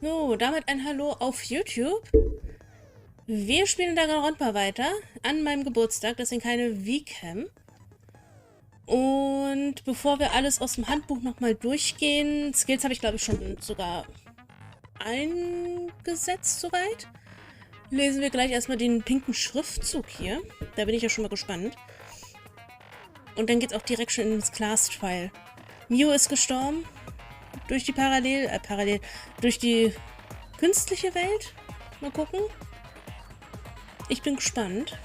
So, damit ein Hallo auf YouTube. Wir spielen Danganronpa weiter an meinem Geburtstag, deswegen keine Wii-Cam. Und bevor wir alles aus dem Handbuch nochmal durchgehen, Skills habe ich glaube ich schon sogar eingesetzt soweit. Lesen wir gleich erstmal den pinken Schriftzug hier. Da bin ich ja schon mal gespannt. Und dann geht es auch direkt schon ins Class-Trial. Mio ist gestorben. Durch die durch die künstliche Welt. Mal gucken. Ich bin gespannt.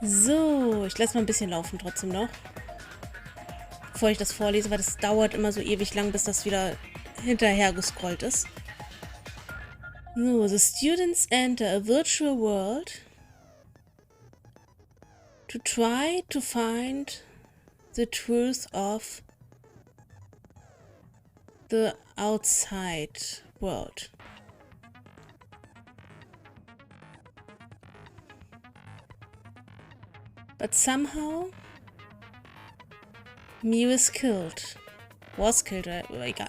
So, ich lasse mal ein bisschen laufen trotzdem noch. Bevor ich das vorlese, weil das dauert immer so ewig lang, bis das wieder hinterher gescrollt ist. So, the students enter a virtual world to try to find the truth of the outside world. But somehow, Mew is killed. Was killed, egal.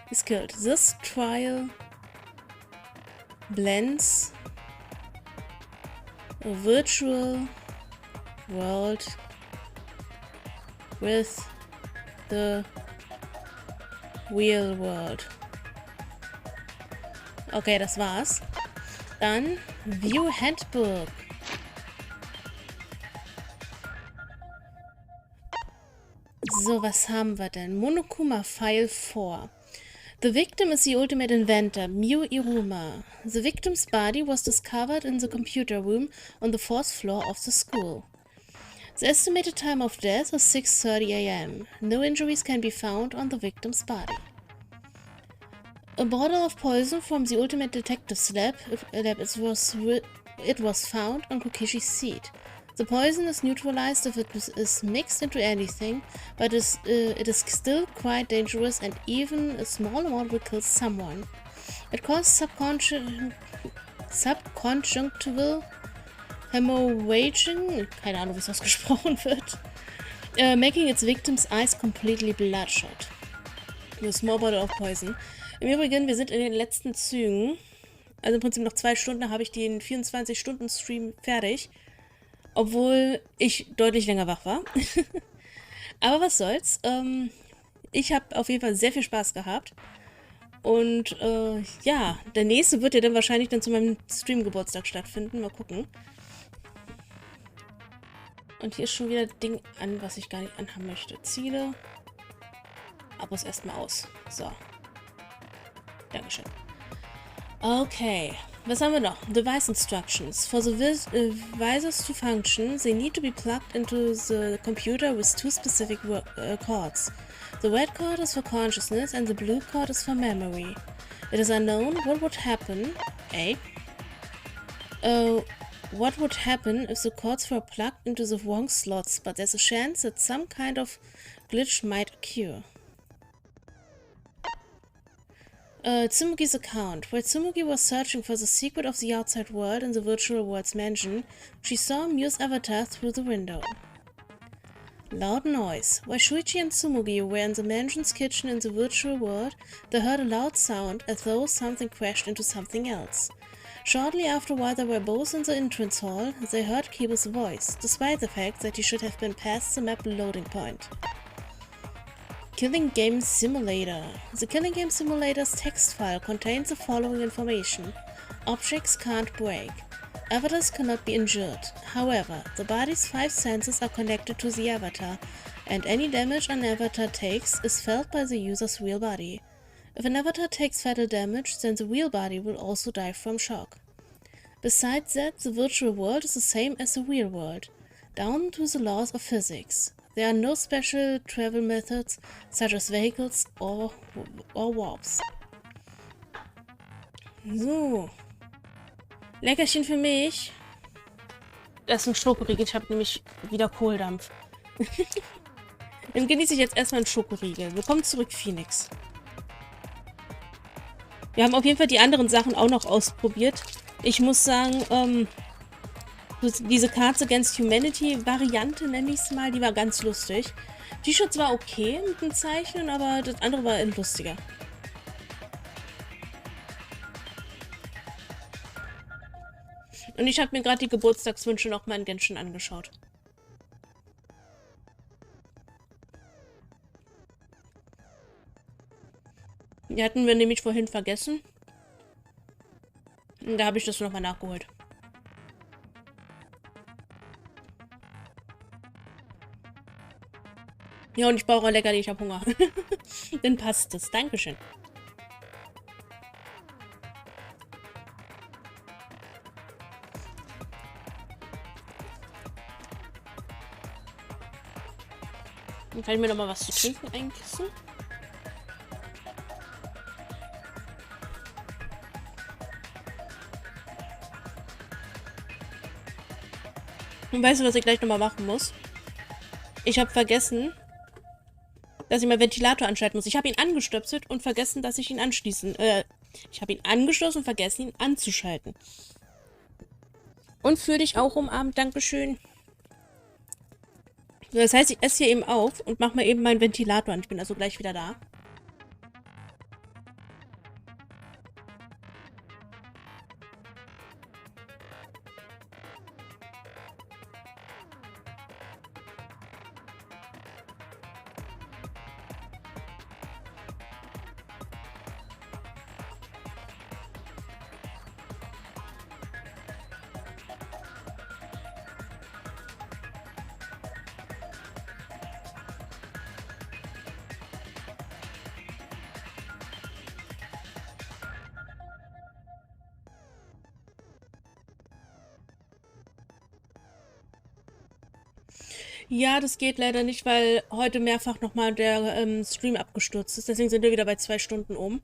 Is killed. This trial blends a virtual world with the real world. Okay, das war's. Dann View Handbook. So, was haben wir denn? Monokuma File 4. The victim is the ultimate inventor, Mew Iruma. The victim's body was discovered in the computer room on the 4th floor of the school. The estimated time of death was 6:30 a.m. No injuries can be found on the victim's body. A bottle of poison from the ultimate detective's lab it was found on Kokishi's seat. The poison is neutralized if it is mixed into anything, but it is still quite dangerous and even a small amount will kill someone. It causes subconjunctival hemorrhaging, keine Ahnung, wie es ausgesprochen wird, making its victim's eyes completely bloodshot. A small bottle of poison. Im Übrigen, wir sind in den letzten Zügen. Also im Prinzip noch 2 Stunden, da habe ich den 24-Stunden-Stream fertig. Obwohl ich deutlich länger wach war. Aber was soll's. Ich habe auf jeden Fall sehr viel Spaß gehabt. Und ja, der nächste wird ja dann wahrscheinlich dann zu meinem Stream-Geburtstag stattfinden. Mal gucken. Und hier ist schon wieder das Ding an, was ich gar nicht anhaben möchte. Ziele. Abos erstmal aus. So. Dankeschön. Okay. Was haben wir noch? Device instructions. For the devices to function, they need to be plugged into the computer with 2 specific cords. The red cord is for consciousness and the blue cord is for memory. It is unknown what would happen. What would happen if the cords were plugged into the wrong slots, but there's a chance that some kind of glitch might occur. Tsumugi's account. While Tsumugi was searching for the secret of the outside world in the virtual world's mansion, she saw Mew's avatar through the window. Loud noise. While Shuichi and Tsumugi were in the mansion's kitchen in the virtual world, they heard a loud sound as though something crashed into something else. Shortly after, while they were both in the entrance hall, they heard Kibo's voice, despite the fact that he should have been past the map loading point. Killing Game Simulator. The Killing Game Simulator's text file contains the following information. Objects can't break. Avatars cannot be injured. However, the body's 5 senses are connected to the avatar, and any damage an avatar takes is felt by the user's real body. If an avatar takes fatal damage, then the real body will also die from shock. Besides that, the virtual world is the same as the real world, down to the laws of physics. There are no special travel methods, such as vehicles or warps. So. Leckerchen für mich. Das ist ein Schokoriegel. Ich habe nämlich wieder Kohldampf. Dann genieße ich jetzt erstmal einen Schokoriegel. Willkommen zurück, Phoenix. Wir haben auf jeden Fall die anderen Sachen auch noch ausprobiert. Ich muss sagen, diese Cards Against Humanity Variante, nenne ich es mal, die war ganz lustig. T-Shirts war okay mit dem Zeichnen, aber das andere war lustiger. Und ich habe mir gerade die Geburtstagswünsche nochmal in Genshin angeschaut. Die hatten wir nämlich vorhin vergessen. Und da habe ich das nochmal nachgeholt. Ja, und ich brauche auch Leckerli, ich habe Hunger. Dann passt es. Dankeschön. Dann kann ich mir noch mal was zu trinken einkisten. Und weißt du, was ich gleich noch mal machen muss? Ich habe vergessen, dass ich meinen Ventilator anschalten muss. Ich habe ihn angestöpselt und vergessen, dass ich ihn anschließen. Ich habe ihn angeschlossen und vergessen, ihn anzuschalten. Und fühl dich auch umarmt. Dankeschön. Das heißt, ich esse hier eben auf und mache mal eben meinen Ventilator an. Ich bin also gleich wieder da. Ja, das geht leider nicht, weil heute mehrfach nochmal der Stream abgestürzt ist. Deswegen sind wir wieder bei 2 Stunden um.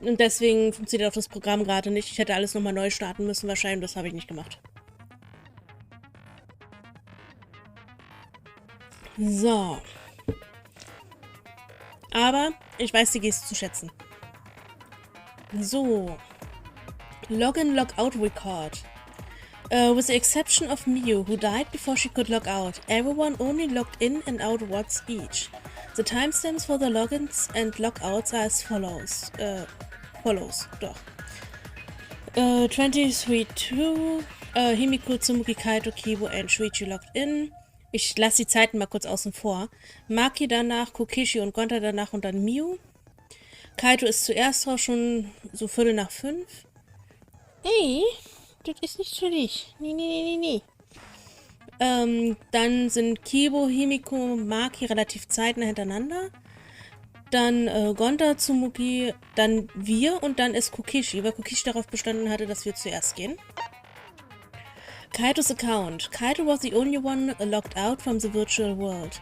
Und deswegen funktioniert auch das Programm gerade nicht. Ich hätte alles nochmal neu starten müssen wahrscheinlich. Das habe ich nicht gemacht. So. Aber ich weiß die Geste zu schätzen. So. Login, Logout Record. With the exception of Miu, who died before she could log out, everyone only logged in and out once each. The timestamps for the logins and logouts are as follows. Doch. 23.2, Himiko, Tsumuki, Kaito, Kibo and Shuichi logged in. Ich lasse die Zeiten mal kurz außen vor. Maki danach, Kokishi und Gonta danach und dann Miu. Kaito ist zuerst drauf, schon so 4:45. Hey, das ist nicht für dich. Nee. Dann sind Kibo, Himiko, Maki relativ zeitnah hintereinander. Dann Gonta, Tsumuki, dann wir und dann ist Kokishi, weil Kokishi darauf bestanden hatte, dass wir zuerst gehen. Kaito's account. Kaito was the only one logged out from the virtual world.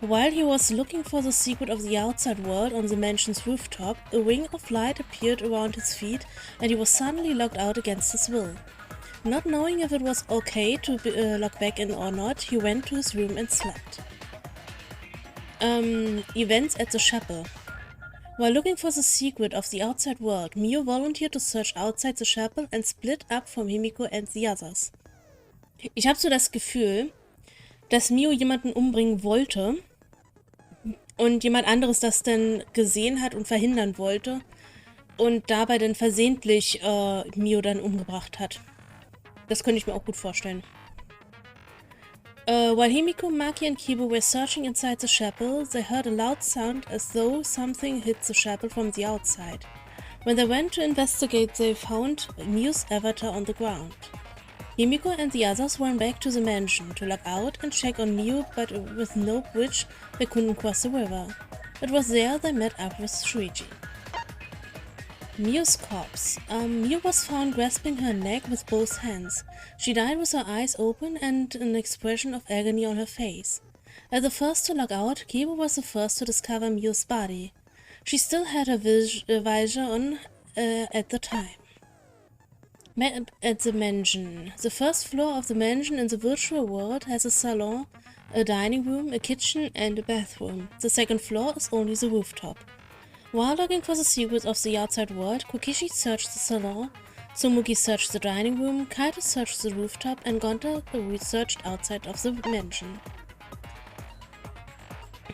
While he was looking for the secret of the outside world on the mansion's rooftop, a ring of light appeared around his feet and he was suddenly locked out against his will. Not knowing if it was okay to log back in or not, he went to his room and slept. Events at the chapel. While looking for the secret of the outside world, Miu volunteered to search outside the chapel and split up from Himiko and the others. Ich habe so das Gefühl, dass Miu jemanden umbringen wollte und jemand anderes das dann gesehen hat und verhindern wollte und dabei dann versehentlich Miu dann umgebracht hat. Das könnte ich mir auch gut vorstellen. While Himiko, Maki and Kibo were searching inside the chapel, they heard a loud sound as though something hit the chapel from the outside. When they went to investigate, they found Miu's avatar on the ground. Himiko and the others went back to the mansion to log out and check on Miu, but with no bridge, they couldn't cross the river. It was there they met up with Shuichi. Miu's corpse. Miu was found grasping her neck with both hands. She died with her eyes open and an expression of agony on her face. As the first to log out, Kibo was the first to discover Miu's body. She still had her visor on at the time. Met at the mansion. The first floor of the mansion in the virtual world has a salon, a dining room, a kitchen and a bathroom. The second floor is only the rooftop. While looking for the secrets of the outside world, Kokishi searched the salon, Tsumuki searched the dining room, Kaito searched the rooftop, and Gonta researched outside of the mansion.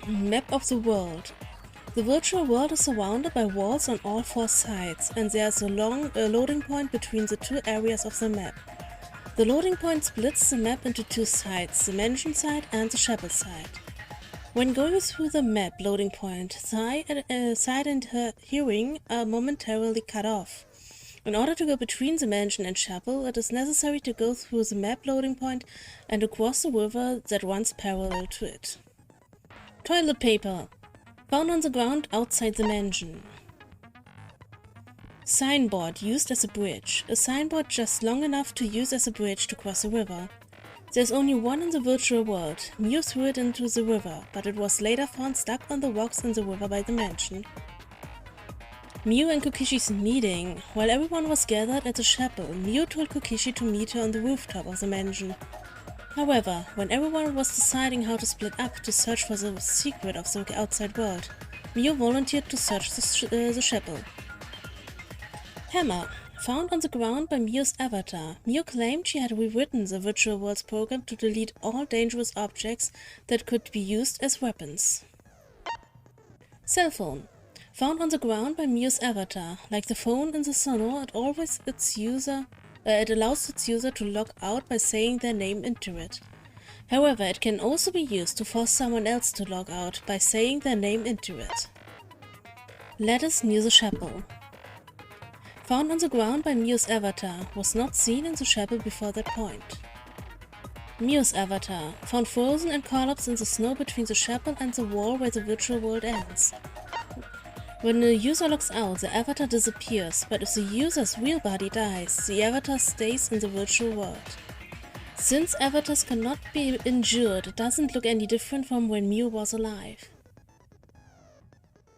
Map of the world. The virtual world is surrounded by walls on all 4 sides, and there is a long loading point between the 2 areas of the map. The loading point splits the map into 2 sides, the mentioned side and the chapel side. When going through the map loading point, sight and hearing are momentarily cut off. In order to go between the mansion and chapel, it is necessary to go through the map loading point and across the river that runs parallel to it. Toilet paper. Found on the ground outside the mansion. Signboard used as a bridge. A signboard just long enough to use as a bridge to cross a river. There's only one in the virtual world. Mew threw it into the river, but it was later found stuck on the rocks in the river by the mansion. Mew and Kokishi's meeting. While everyone was gathered at the chapel, Mew told Kokishi to meet her on the rooftop of the mansion. However, when everyone was deciding how to split up to search for the secret of the outside world, Mew volunteered to search the chapel. Hammer. Found on the ground by Mew's avatar. Mew claimed she had rewritten the virtual world's program to delete all dangerous objects that could be used as weapons. Cell phone. Found on the ground by Mew's avatar. Like the phone in the salon, it always it allows its user to log out by saying their name into it. However, it can also be used to force someone else to log out by saying their name into it. Lettuce near the chapel. Found on the ground by Mew's avatar, was not seen in the chapel before that point. Mew's avatar. Found frozen and collapsed in the snow between the chapel and the wall where the virtual world ends. When the user logs out, the avatar disappears, but if the user's real body dies, the avatar stays in the virtual world. Since avatars cannot be injured, it doesn't look any different from when Mew was alive.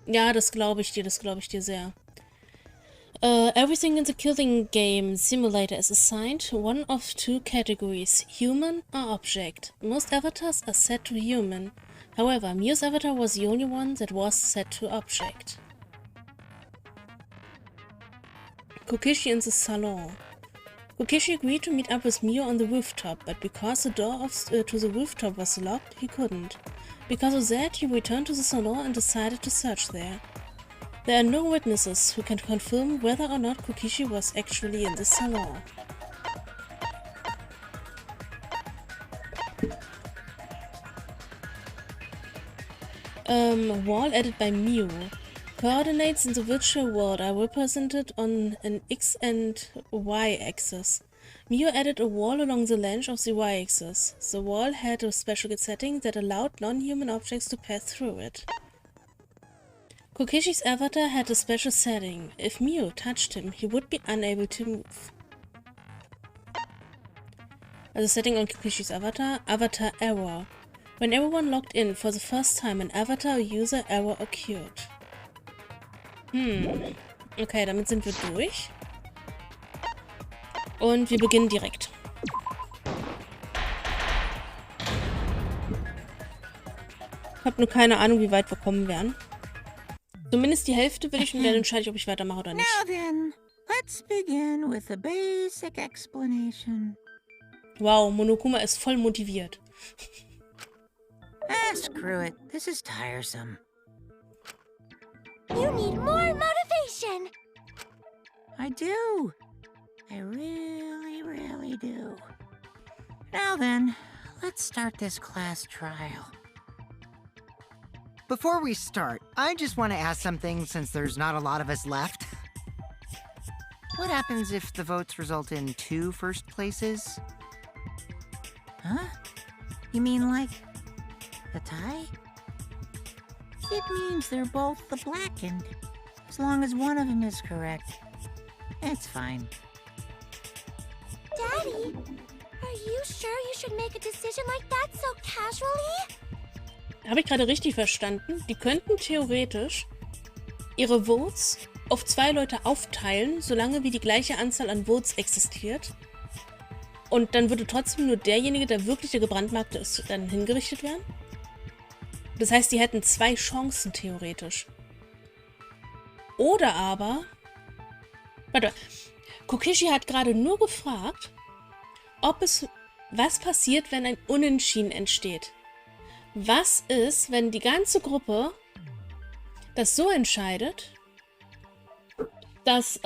Ja, das glaube ich dir sehr. Everything in the killing game simulator is assigned one of 2 categories, human or object. Most avatars are set to human. However, Mew's avatar was the only one that was set to object. Kokishi in the salon. Kokishi agreed to meet up with Mew on the rooftop, but because the door to the rooftop was locked, he couldn't. Because of that, he returned to the salon and decided to search there. There are no witnesses who can confirm whether or not Kokishi was actually in the salon. Wall added by Mew. Coordinates in the virtual world are represented on an X and Y axis. Mew added a wall along the length of the Y axis. The wall had a special setting that allowed non-human objects to pass through it. Kokishi's avatar had a special setting. If Mew touched him, he would be unable to move. As a setting on Kokishi's avatar, avatar error. When everyone logged in for the first time, an avatar or user error occurred. Okay, damit sind wir durch. Und wir beginnen direkt. Ich habe nur keine Ahnung, wie weit wir kommen werden. Zumindest die Hälfte will ich und dann entscheide ich, ob ich weitermache oder nicht. Now then, let's begin with a basic explanation. Wow, Monokuma ist voll motiviert. Screw it. This is tiresome. You need more motivation! I do. I really do. Now then, let's start this class trial. Before we start, I just want to ask something since there's not a lot of us left. What happens if the votes result in 2 first places? Huh? You mean like a tie? It means they're both the blackened. As long as one of them is correct. It's fine. Daddy, are you sure you should make a decision like that so casually? Habe ich gerade richtig verstanden? Die könnten theoretisch ihre Votes auf 2 Leute aufteilen, solange wie die gleiche Anzahl an Votes existiert. Und dann würde trotzdem nur derjenige, der wirklich der Gebrandmarkte ist, dann hingerichtet werden? Das heißt, die hätten 2 Chancen theoretisch. Oder aber... Warte, Kokishi hat gerade nur gefragt, was passiert, wenn ein Unentschieden entsteht. Was ist, wenn die ganze Gruppe das so entscheidet, dass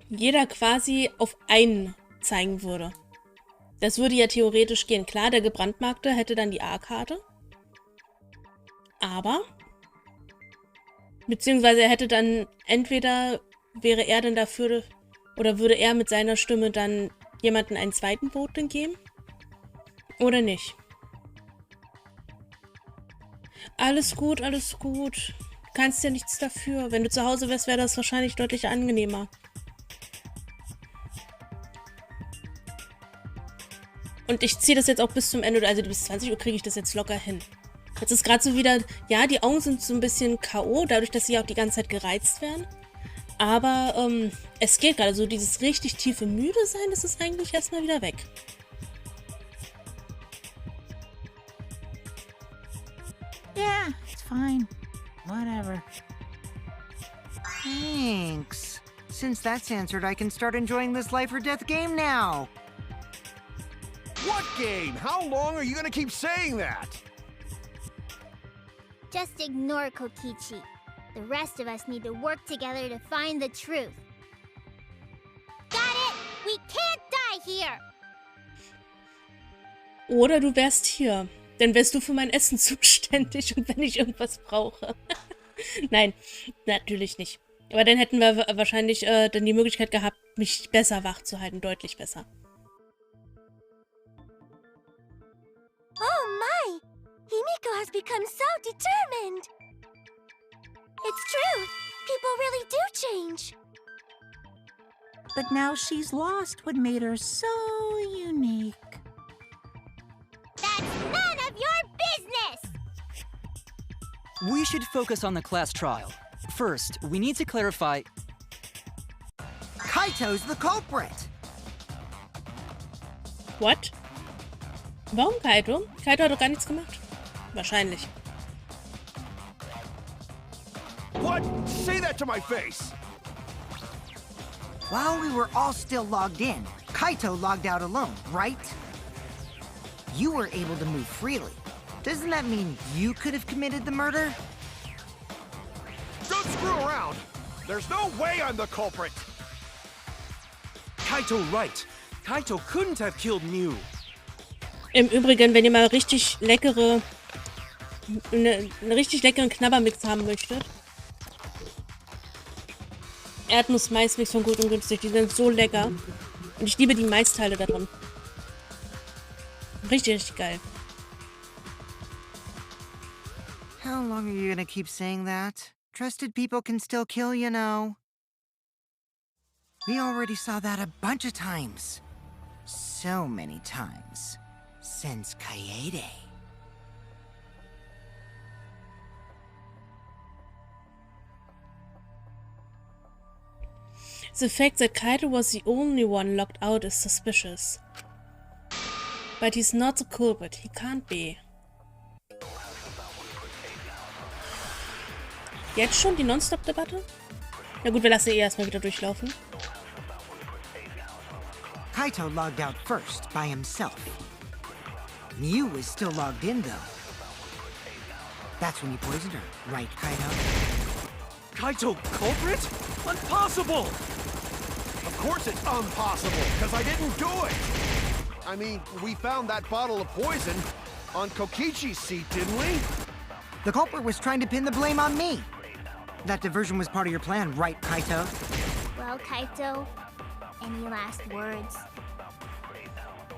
jeder quasi auf einen zeigen würde. Das würde ja theoretisch gehen. Klar, der Gebrandmarkte hätte dann die A-Karte. Aber, beziehungsweise er hätte dann, entweder wäre er dann dafür, oder würde er mit seiner Stimme dann jemanden einen zweiten Vote geben, oder nicht. Alles gut, alles gut. Du kannst ja nichts dafür. Wenn du zu Hause wärst, wäre das wahrscheinlich deutlich angenehmer. Und ich ziehe das jetzt auch bis zum Ende, also bis 20 Uhr kriege ich das jetzt locker hin. Jetzt ist gerade so wieder, ja, die Augen sind so ein bisschen K.O., dadurch, dass sie auch die ganze Zeit gereizt werden. Aber es geht gerade so, dieses richtig tiefe Müde sein, das ist eigentlich erstmal wieder weg. Yeah, it's fine. Whatever. Thanks. Since that's answered, I can start enjoying this life or death game now. What game? How long are you gonna keep saying that? Just ignore Kokichi. The rest of us need to work together to find the truth. Got it? We can't die here! Oder du wärst hier. Dann wärst du für mein Essen zuständig und wenn ich irgendwas brauche. Nein, natürlich nicht. Aber dann hätten wir wahrscheinlich dann die Möglichkeit gehabt, mich besser wach zu halten, deutlich besser. Oh my! Himiko has become so determined! It's true! People really do change! But now she's lost what made her so unique. That's none of your business! We should focus on the class trial. First, we need to clarify... Kaito's the culprit! What? Warum Kaito? Kaito hat doch gar nichts gemacht. Wahrscheinlich. What? Say that to my face! While we were all still logged in, Kaito logged out alone, right? You were able to move freely. Doesn't that mean you could have committed the murder? Don't screw around! There's no way I'm the culprit! Kaito right. Kaito couldn't have killed Mew. Im Übrigen, wenn ihr mal richtig leckere, einen richtig leckeren Knabbermix haben möchtet. Erdnuss-Maismix von Gut und Günstig, die sind so lecker. Und ich liebe die Maisteile da drin. Richtig, richtig geil. How long are you gonna keep saying that? Trusted people can still kill, you know. We already saw that a bunch of times. So many times. Since Kaede. The fact that Kaito was the only one locked out is suspicious. But he's not the culprit. He can't be. Jetzt schon die Non-Stop-Debatte? Na gut, wir lassen eh erstmal wieder durchlaufen. Kaito logged out first, by himself. Mew was still logged in, though. That's when you poisoned her, right, Kaito? Kaito culprit? Impossible! Of course it's impossible, because I didn't do it! I mean, we found that bottle of poison on Kokichi's seat, didn't we? The culprit was trying to pin the blame on me. That diversion was part of your plan, right, Kaito? Well, Kaito, any last words?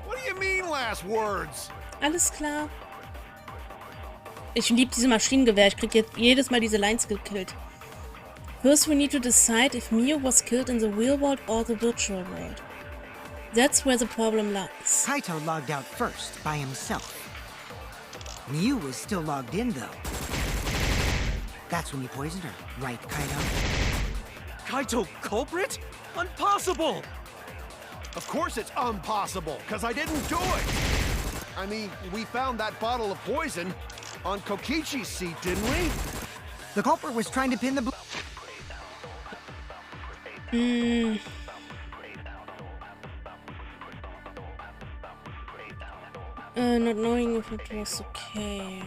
What do you mean, last words? Alles klar. Ich liebe diese Maschinengewehr. Ich krieg jetzt jedes Mal diese Lines gekillt. First we need to decide if Mew was killed in the real world or the virtual world. That's where the problem lies. Kaito logged out first, by himself. Mew was still logged in, though. That's when you poisoned her, right, Kaito? Kaito culprit? Impossible! Of course it's impossible, because I didn't do it! I mean, we found that bottle of poison on Kokichi's seat, didn't we? The culprit was trying to pin the blame. Not knowing if it was okay.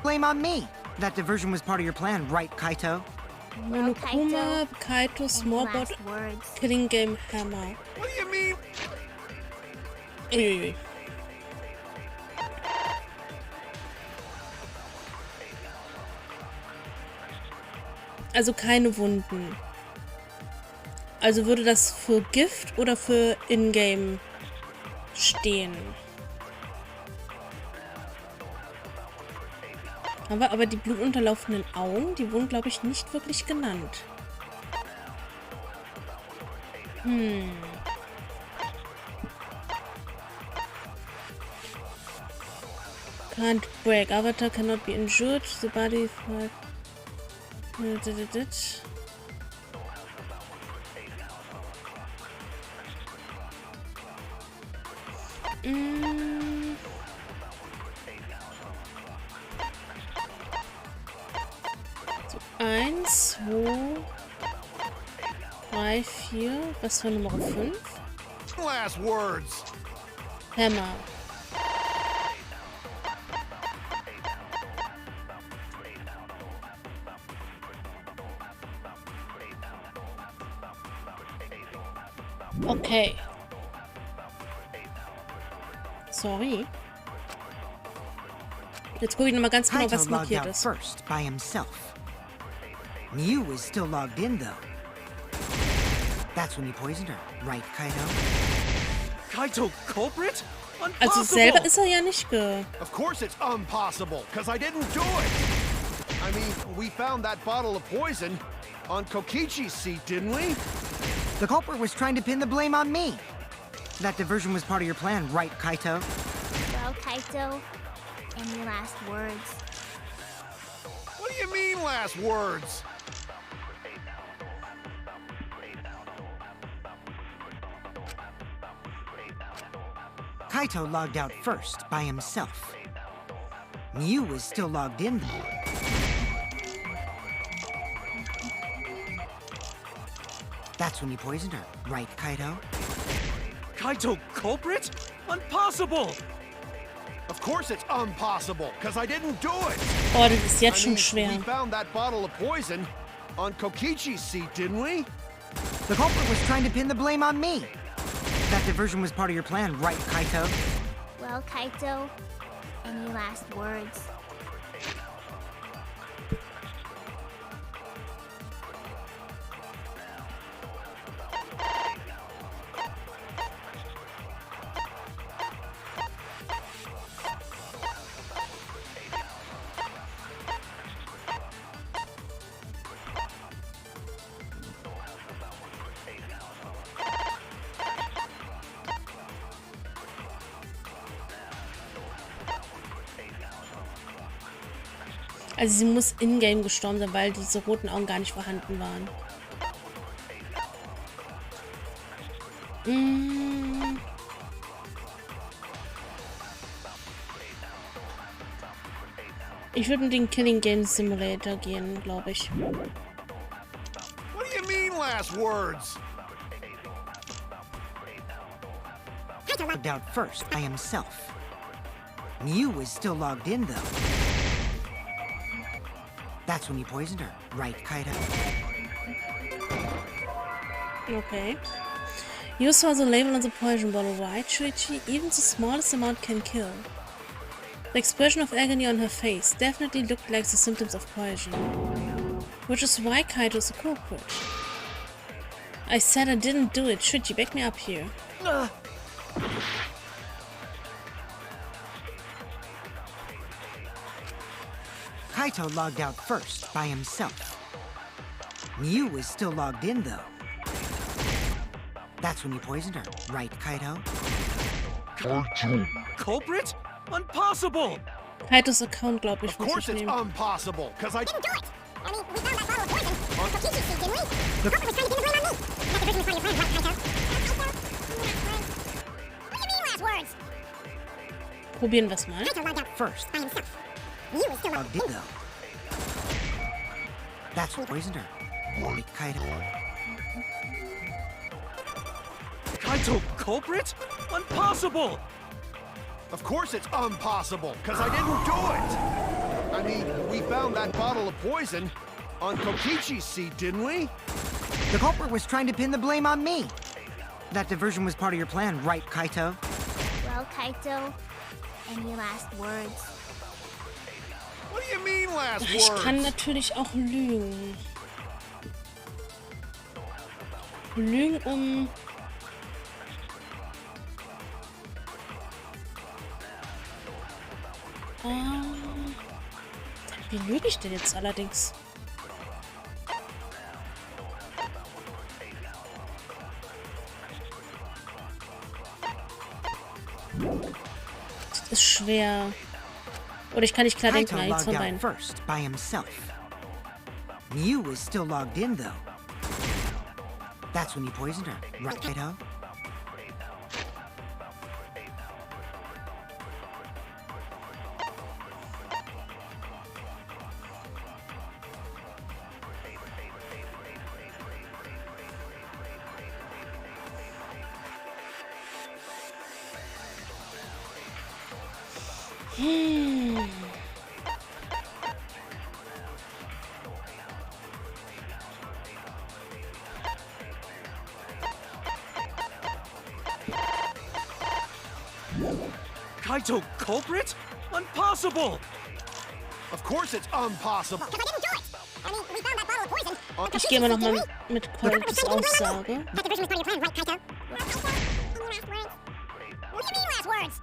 Blame on me. That diversion was part of your plan, right, Kaito? Monokuma, Kaito, small bot, Last words. killing game, hammer. What do you mean? Uiuiui. Also keine Wunden. Also würde das für Gift oder für Ingame stehen? Aber die blutunterlaufenden Augen, die wurden, glaube ich, nicht wirklich genannt. Can't break. Avatar cannot be injured. The body... So, 1, 2, 3, 4. Was war Nummer 5? Last words. Hammer. Okay. Sorry. Jetzt gucke ich nochmal ganz genau, was Kaito logged markiert out ist. first by himself. Mew was still logged in, though. That's when you poisoned her, right, Kaito? Kaito culprit? Also selber ist er ja nicht ge... Of course it's impossible, because I didn't do it. I mean, we found that bottle of poison on Kokichi's seat, didn't we? The culprit was trying to pin the blame on me. That diversion was part of your plan, right, Kaito? Well, Kaito, any last words? What do you mean, last words? Kaito logged out first by himself. Mew was still logged in, though. That's when you poisoned her, right, Kaito? Kaito culprit? Impossible! Of course it's impossible, because I didn't do it. Oh, das ist jetzt I schon mean, schwer. we found that bottle of poison on Kokichi's seat, didn't we? The culprit was trying to pin the blame on me. That diversion was part of your plan, right, Kaito? Well, Kaito, any last words? Also sie muss in-game gestorben sein, weil diese roten Augen gar nicht vorhanden waren. Ich würde mit den Killing Game Simulator gehen, glaube ich. What do you mean, last words? Kaito logged out first by himself. Mew was still logged in, though. That's when you poisoned her, right, Kaito? Okay. You saw the label on the poison bottle, right, Shuichi? Even the smallest amount can kill. The expression of agony on her face definitely looked like the symptoms of poison. Which is why Kaito is the culprit. I said I didn't do it. Shuichi, back me up here. Kaito logged out first by himself. Mew was still logged in, though. That's when you poisoned her, right, Kaito? Culprit? Impossible! Kaitos Account, glaube ich, Of muss course ich it's nehmen. impossible, because I didn't do it. I mean, we found that bottle of poison on Kokichi's seat, didn't we? The culprit was trying to pin the blame on me. That diversion was part of your plan, right, Kaito? What do you mean, last words? Probieren wir es mal. Kaito logged out first by himself. Mew was still Logged in, though. That's what poisoned her, right, Kaito? Kaito culprit? Impossible! Of course it's impossible, because I didn't do it. I mean, we found that bottle of poison on Kokichi's seat, didn't we? The culprit was trying to pin the blame on me. That diversion was part of your plan, right, Kaito? Well, Kaito, any last words? What do you mean last Ich kann words? natürlich auch lügen. Lügen um... Wie lüge ich denn jetzt allerdings? Das ist schwer. Oder ich kann nicht klar denken, Kaito eins logged von out beiden. first by himself. Mew was still logged in, though. That's when you poisoned her, right, Kaito? Kaito culprit? Impossible! Of course it's impossible. Ich gehe mal nochmal mit Colts Aussage. That diversion was part of your plan, right, Kaito? What do you mean last words?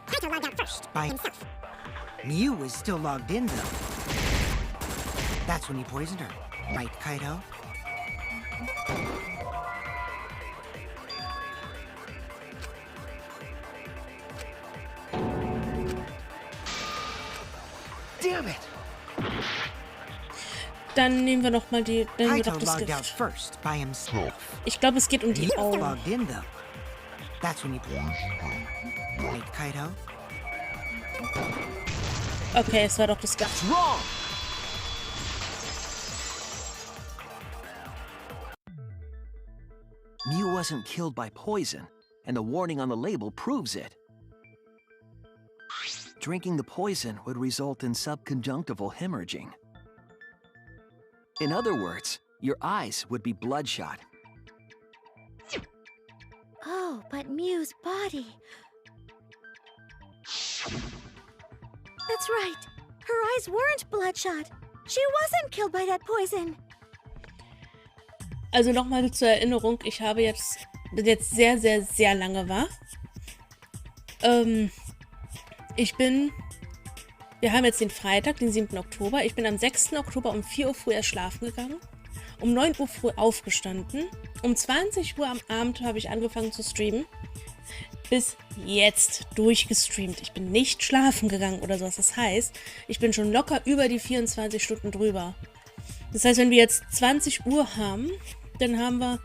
Kaito logged out first By himself. Mew was still logged in, though. That's when you poisoned her, right, Kaito? Damn it! Dann nehmen wir noch mal die. Dann nehmen wir Kaito doch das logged out Gift. first by himself. Ich glaube, es geht um die Mew Augen. logged in, though. That's when you poisoned her, right, Kaito? Okay, es war doch das Gift. Wrong! Mew wasn't killed by poison, and the warning on the label proves it. Drinking the poison would result in subconjunctival hemorrhaging. In other words, your eyes would be bloodshot. Oh, but Mew's body. That's right. Her eyes weren't bloodshot. She wasn't killed by that poison. Also nochmal zur Erinnerung, ich habe bin jetzt sehr, sehr, sehr lange wach. Wir haben jetzt den Freitag, den 7. Oktober. Ich bin am 6. Oktober um 4 Uhr früh erst schlafen gegangen. Um 9 Uhr früh aufgestanden. Um 20 Uhr am Abend habe ich angefangen zu streamen. Bis jetzt durchgestreamt. Ich bin nicht schlafen gegangen oder sowas. Das heißt, ich bin schon locker über die 24 Stunden drüber. Das heißt, wenn wir jetzt 20 Uhr haben, dann haben wir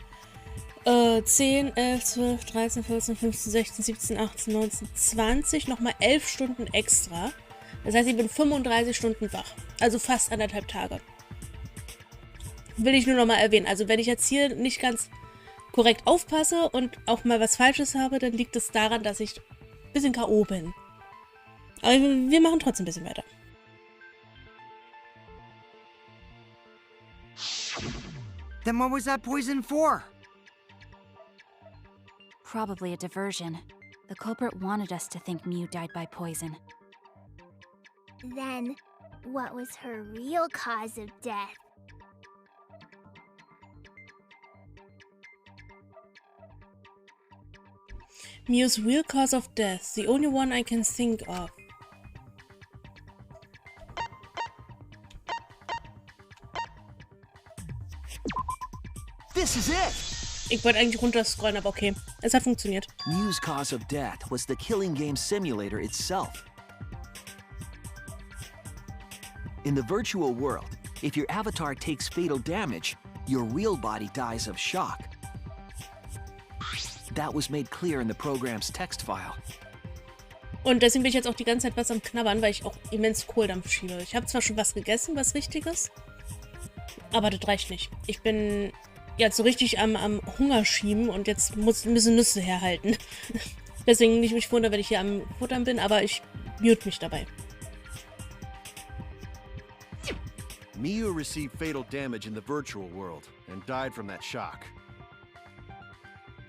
10, 11, 12, 13, 14, 15, 16, 17, 18, 19, 20, nochmal 11 Stunden extra. Das heißt, ich bin 35 Stunden wach. Also fast 1,5 Tage. Will ich nur nochmal erwähnen. Also wenn ich jetzt hier nicht ganz korrekt aufpasse und auch mal was Falsches habe, dann liegt es daran, dass ich ein bisschen K.O. bin. Aber wir machen trotzdem ein bisschen weiter. Then what was that poison for? Probably a diversion. The culprit wanted us to think Mew died by poison. Then, what was her real cause of death? Mew's real cause of death, the only one I can think of. This is it! Ich wollte eigentlich runterscrollen, aber okay. Es hat funktioniert. Mew's cause of death was the killing game simulator itself. In the virtual world, if your avatar takes fatal damage, your real body dies of shock. That was made clear in the program's text file. Und deswegen bin ich jetzt auch die ganze Zeit was am Knabbern, weil ich auch immens Kohldampf schiebe. Ich habe zwar schon was gegessen, was Richtiges, aber das reicht nicht. Ich bin jetzt so richtig am Hunger schieben und jetzt müssen Nüsse herhalten. Deswegen nicht mich wundern, wenn ich hier am Futtern bin, aber ich mute mich dabei. Miyu received fatal damage in the virtual world and died from that shock.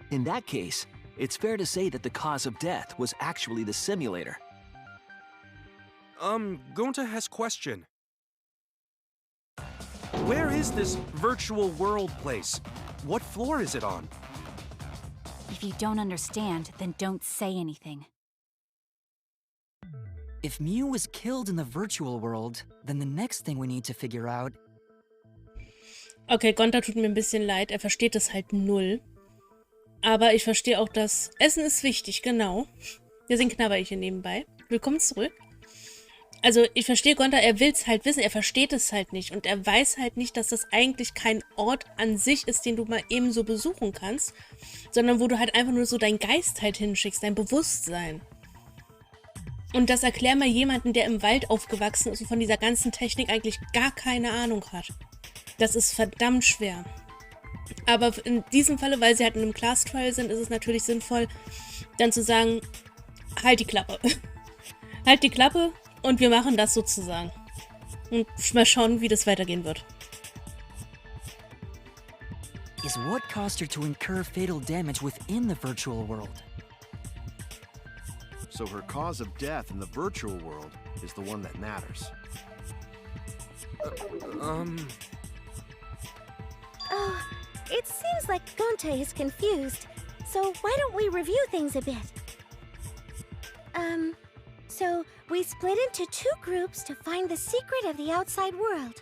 In that case, it's fair to say that the cause of death was actually the simulator. Gonta has question. Where is this virtual world place? What floor is it on? If you don't understand, then don't say anything. If Miyu was killed in the virtual world, then the next thing we need to figure out... Okay, Gonta tut mir ein bisschen leid, er versteht es halt null. Aber ich verstehe auch, dass Essen ist wichtig, genau. Deswegen knabber ich hier nebenbei. Willkommen zurück. Also, ich verstehe Gonta, er will es halt wissen, er versteht es halt nicht. Und er weiß halt nicht, dass das eigentlich kein Ort an sich ist, den du mal eben so besuchen kannst, sondern wo du halt einfach nur so deinen Geist halt hinschickst, dein Bewusstsein. Und das erklär mal jemanden, der im Wald aufgewachsen ist und von dieser ganzen Technik eigentlich gar keine Ahnung hat. Das ist verdammt schwer. Aber in diesem Falle, weil sie halt in einem Class Trial sind, ist es natürlich sinnvoll, dann zu sagen, halt die Klappe. Halt die Klappe und wir machen das sozusagen. Und mal schauen, wie das weitergehen wird. Is what caused her to incur fatal damage within the virtual world? So her cause of death in the virtual world is the one that matters. Oh, it seems like Gonta is confused. So why don't we review things a bit? So we split into 2 groups to find the secret of the outside world.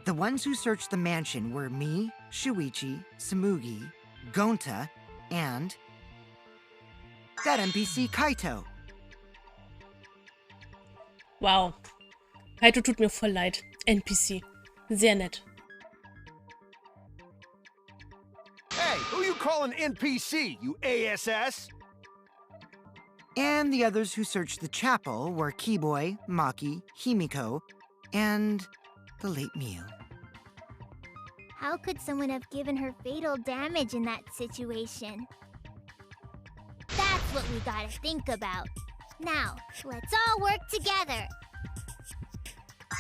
The ones who searched the mansion were me, Shuichi, Samugi, Gonta, and that NPC Kaito. Wow. Kaito tut mir voll leid. NPC. Sehr nett. Hey, who you calling NPC, you ASS? And the others who searched the chapel were Keyboy, Maki, Himiko, and the late Miyu. How could someone have given her fatal damage in that situation? That's what we gotta think about. Now, let's all work together.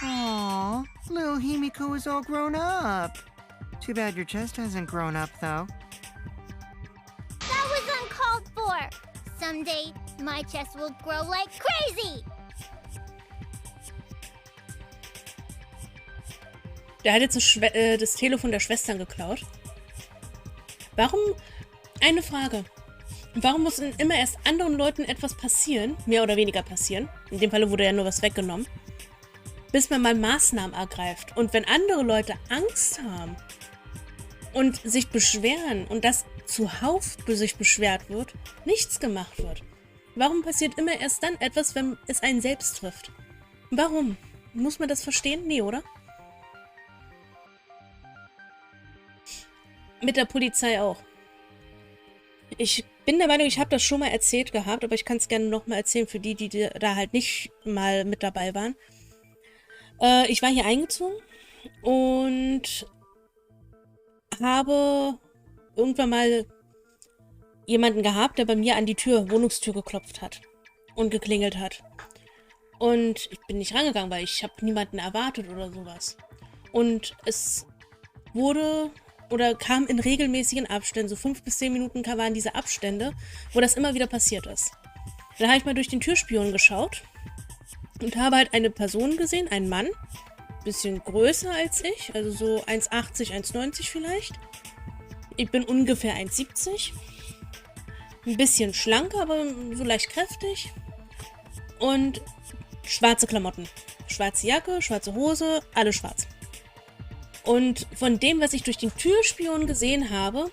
Aww, little Himiko is all grown up. Too bad your chest hasn't grown up, though. That was uncalled for. Someday, my chest will grow like crazy. Der hat jetzt das Telefon der Schwestern geklaut. Warum? Eine Frage. Warum muss immer erst anderen Leuten etwas passieren, mehr oder weniger passieren, in dem Falle wurde ja nur was weggenommen, bis man mal Maßnahmen ergreift. Und wenn andere Leute Angst haben und sich beschweren und das zuhauf sich beschwert wird, nichts gemacht wird. Warum passiert immer erst dann etwas, wenn es einen selbst trifft? Warum? Muss man das verstehen? Nee, oder? Mit der Polizei auch. Ich bin der Meinung, ich habe das schon mal erzählt gehabt, aber ich kann es gerne nochmal erzählen für die, die da halt nicht mal mit dabei waren. Ich war hier eingezogen und habe irgendwann mal jemanden gehabt, der bei mir an die Wohnungstür geklopft hat und geklingelt hat. Und ich bin nicht rangegangen, weil ich habe niemanden erwartet oder sowas. Und es wurde oder kam in regelmäßigen Abständen, so 5 bis 10 Minuten waren diese Abstände, wo das immer wieder passiert ist. Dann habe ich mal durch den Türspion geschaut und habe halt eine Person gesehen, einen Mann, bisschen größer als ich, also so 1,80, 1,90 vielleicht. Ich bin ungefähr 1,70. Ein bisschen schlanker, aber so leicht kräftig. Und schwarze Klamotten. Schwarze Jacke, schwarze Hose, alles schwarz. Und von dem, was ich durch den Türspion gesehen habe,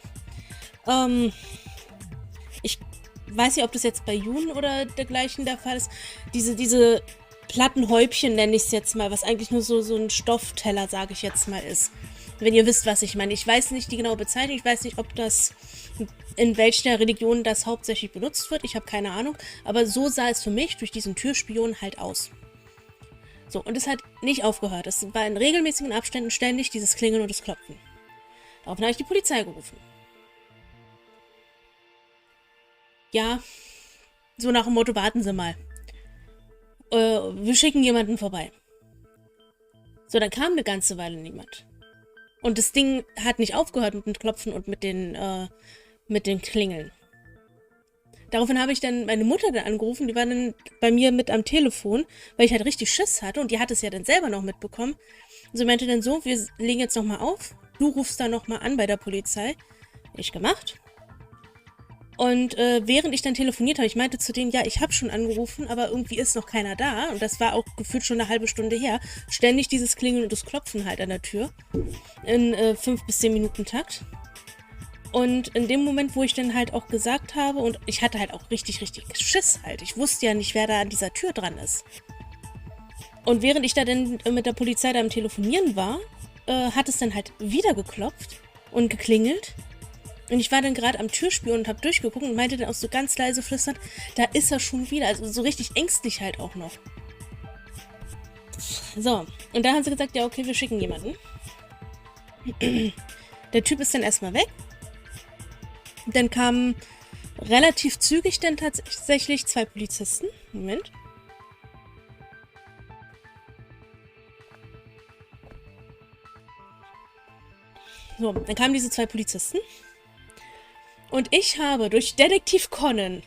ich weiß nicht, ob das jetzt bei Jun oder dergleichen der Fall ist, diese Plattenhäubchen nenne ich es jetzt mal, was eigentlich nur so ein Stoffteller, sage ich jetzt mal, ist. Wenn ihr wisst, was ich meine. Ich weiß nicht die genaue Bezeichnung, ich weiß nicht, ob das, in welcher Religion das hauptsächlich benutzt wird, ich habe keine Ahnung, aber so sah es für mich durch diesen Türspion halt aus. So, und es hat nicht aufgehört. Es war in regelmäßigen Abständen ständig dieses Klingeln und das Klopfen. Daraufhin habe ich die Polizei gerufen. Ja, so nach dem Motto, warten Sie mal. Wir schicken jemanden vorbei. So, dann kam eine ganze Weile niemand. Und das Ding hat nicht aufgehört mit dem Klopfen und mit den Klingeln. Daraufhin habe ich dann meine Mutter dann angerufen, die war dann bei mir mit am Telefon, weil ich halt richtig Schiss hatte und die hat es ja dann selber noch mitbekommen. Und sie meinte dann so, wir legen jetzt nochmal auf, du rufst da nochmal an bei der Polizei. Ich gemacht. Und während ich dann telefoniert habe, ich meinte zu denen, ja, ich habe schon angerufen, aber irgendwie ist noch keiner da. Und das war auch gefühlt schon eine halbe Stunde her. Ständig dieses Klingeln und das Klopfen halt an der Tür. In 5 bis 10 Minuten Takt. Und in dem Moment, wo ich dann halt auch gesagt habe, und ich hatte halt auch richtig Schiss halt. Ich wusste ja nicht, wer da an dieser Tür dran ist. Und während ich da dann mit der Polizei da am Telefonieren war, hat es dann halt wieder geklopft und geklingelt. Und ich war dann gerade am Türspion und habe durchgeguckt und meinte dann auch so ganz leise flüsternd, da ist er schon wieder. Also so richtig ängstlich halt auch noch. So, und da haben sie gesagt, ja okay, wir schicken jemanden. Der Typ ist dann erstmal weg. Dann kamen relativ zügig dann tatsächlich 2 Polizisten. Moment. So, dann kamen diese 2 Polizisten. Und ich habe durch Detektiv Conan...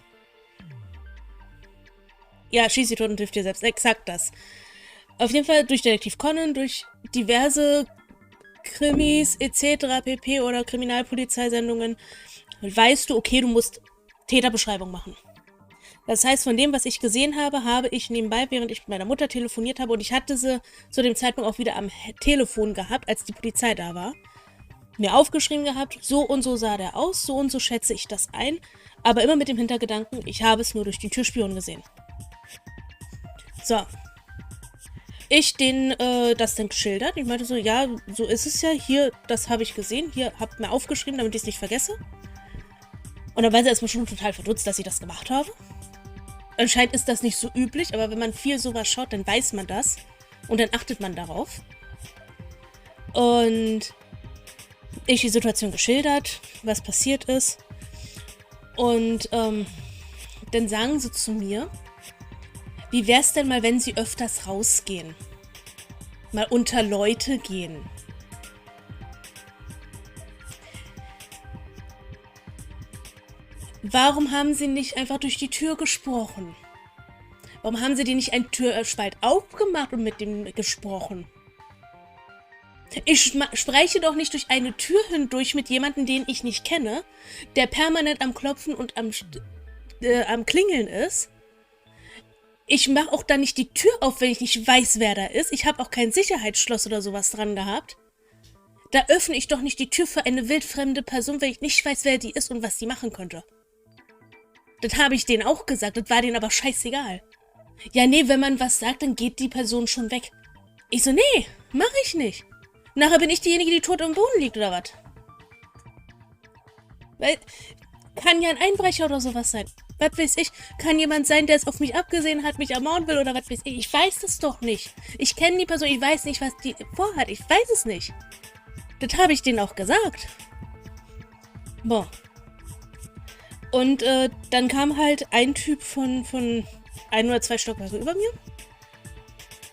Ja, schieß die Toten trifft ihr selbst. Exakt das. Auf jeden Fall durch Detektiv Conan, durch diverse Krimis etc. pp. Oder Kriminalpolizeisendungen weißt du, okay, du musst Täterbeschreibung machen. Das heißt, von dem, was ich gesehen habe, habe ich nebenbei, während ich mit meiner Mutter telefoniert habe, und ich hatte sie zu dem Zeitpunkt auch wieder am Telefon gehabt, als die Polizei da war, mir aufgeschrieben gehabt, so und so sah der aus, so und so schätze ich das ein, aber immer mit dem Hintergedanken, ich habe es nur durch die Türspion gesehen. So. Ich denen das dann geschildert. Ich meinte so, ja, so ist es ja, hier, das habe ich gesehen, hier, habt mir aufgeschrieben, damit ich es nicht vergesse. Und dann war sie erstmal schon total verdutzt, dass ich das gemacht habe. Anscheinend ist das nicht so üblich, aber wenn man viel sowas schaut, dann weiß man das. Und dann achtet man darauf. Und ich die Situation geschildert, was passiert ist. Und dann sagen sie zu mir, wie wär's denn mal, wenn sie öfters rausgehen? Mal unter Leute gehen. Warum haben sie nicht einfach durch die Tür gesprochen? Warum haben sie die nicht einen Türspalt aufgemacht und mit dem gesprochen? Ich spreche doch nicht durch eine Tür hindurch mit jemandem, den ich nicht kenne, der permanent am Klopfen und am Klingeln ist. Ich mache auch dann nicht die Tür auf, wenn ich nicht weiß, wer da ist. Ich habe auch kein Sicherheitsschloss oder sowas dran gehabt. Da öffne ich doch nicht die Tür für eine wildfremde Person, wenn ich nicht weiß, wer die ist und was die machen könnte. Das habe ich denen auch gesagt, das war denen aber scheißegal. Ja, nee, wenn man was sagt, dann geht die Person schon weg. Ich so, nee, mache ich nicht. Nachher bin ich diejenige, die tot am Boden liegt, oder was? Weil, kann ja ein Einbrecher oder sowas sein. Was weiß ich, kann jemand sein, der es auf mich abgesehen hat, mich ermorden will oder was weiß ich. Ich weiß das doch nicht. Ich kenne die Person, ich weiß nicht, was die vorhat. Ich weiß es nicht. Das habe ich denen auch gesagt. Boah. Und dann kam halt ein Typ von 1 oder 2 Stockwerke über mir.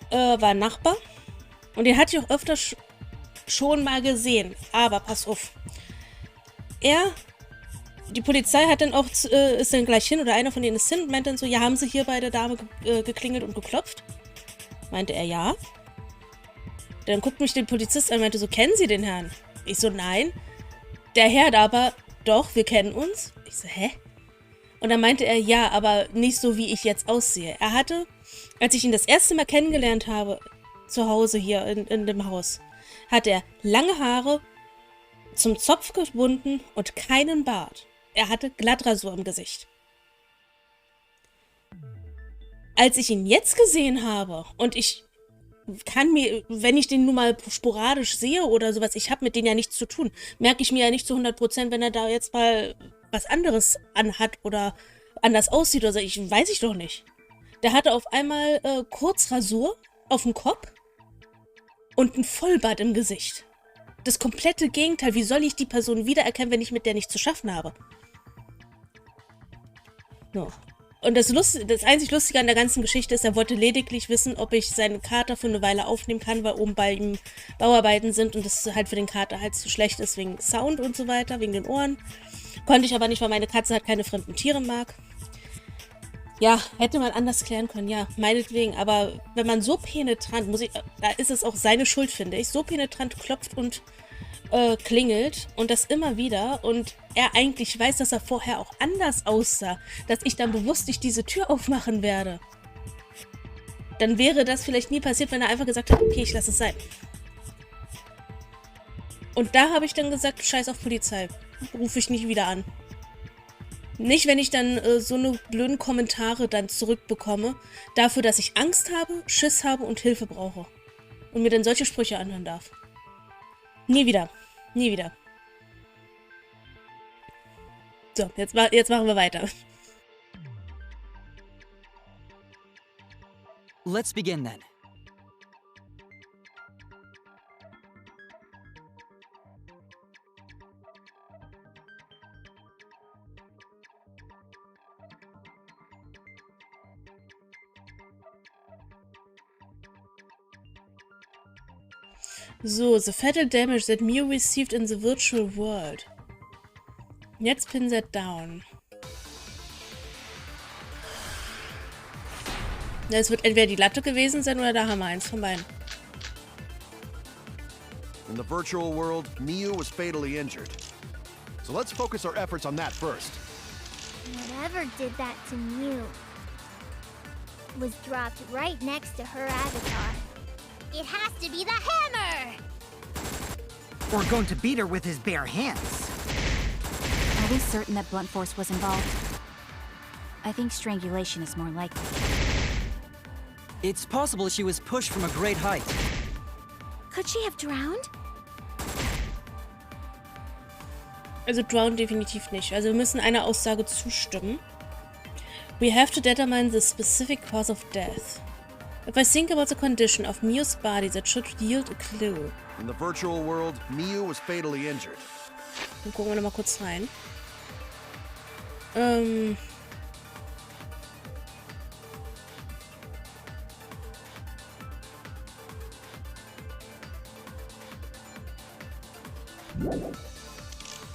War ein Nachbar. Und den hatte ich auch öfter schon mal gesehen. Aber pass auf. Die Polizei hat dann auch, ist dann gleich hin, oder einer von denen ist hin und meint dann so, ja, haben sie hier bei der Dame geklingelt und geklopft? Meinte er, ja. Dann guckt mich der Polizist an und meinte so, kennen Sie den Herrn? Ich so, nein. Der Herr aber, doch, wir kennen uns. Ich so, hä? Und dann meinte er, ja, aber nicht so, wie ich jetzt aussehe. Er hatte, als ich ihn das erste Mal kennengelernt habe, zu Hause hier in dem Haus, hat er lange Haare, zum Zopf gebunden und keinen Bart. Er hatte Glattrasur im Gesicht. Als ich ihn jetzt gesehen habe und ich kann mir, wenn ich den nun mal sporadisch sehe oder sowas, ich habe mit denen ja nichts zu tun, merke ich mir ja nicht zu 100%, wenn er da jetzt mal was anderes anhat oder anders aussieht oder so, weiß ich doch nicht. Der hatte auf einmal Kurzrasur auf dem Kopf und ein Vollbart im Gesicht. Das komplette Gegenteil. Wie soll ich die Person wiedererkennen, wenn ich mit der nichts zu schaffen habe? So. Und das einzig Lustige an der ganzen Geschichte ist, er wollte lediglich wissen, ob ich seinen Kater für eine Weile aufnehmen kann, weil oben bei ihm Bauarbeiten sind und das halt für den Kater halt zu schlecht ist wegen Sound und so weiter, wegen den Ohren. Konnte ich aber nicht, weil meine Katze halt keine fremden Tiere mag. Ja, hätte man anders klären können, ja, meinetwegen. Aber wenn man so penetrant, da ist es auch seine Schuld, finde ich, so penetrant klopft und klingelt und das immer wieder und er eigentlich weiß, dass er vorher auch anders aussah, dass ich dann bewusst nicht diese Tür aufmachen werde. Dann wäre das vielleicht nie passiert, wenn er einfach gesagt hat, okay, ich lasse es sein. Und da habe ich dann gesagt, scheiß auf Polizei. Rufe ich nicht wieder an. Nicht, wenn ich dann so eine blöden Kommentare dann zurückbekomme, dafür, dass ich Angst habe, Schiss habe und Hilfe brauche. Und mir dann solche Sprüche anhören darf. Nie wieder. Nie wieder. So, jetzt machen wir weiter. Let's begin then. So, the fatal damage that Mew received in the virtual world. Jetzt pin that down. Es wird entweder die Latte gewesen sein oder der Hammer, eins von beiden. In the virtual world, Mew was fatally injured. So let's focus our efforts on that first. Whatever did that to Mew was dropped right next to her avatar. It has to be the hammer! Or going to beat her with his bare hands. Are we certain that blunt force was involved? I think strangulation is more likely. It's possible she was pushed from a great height. Could she have drowned? Also drown definitiv nicht. Also wir müssen einer Aussage zustimmen. We have to determine the specific cause of death. If I think about the condition of Mew's body, that should yield a clue. In the virtual world, Mew was fatally injured. Dann gucken wir nochmal kurz rein.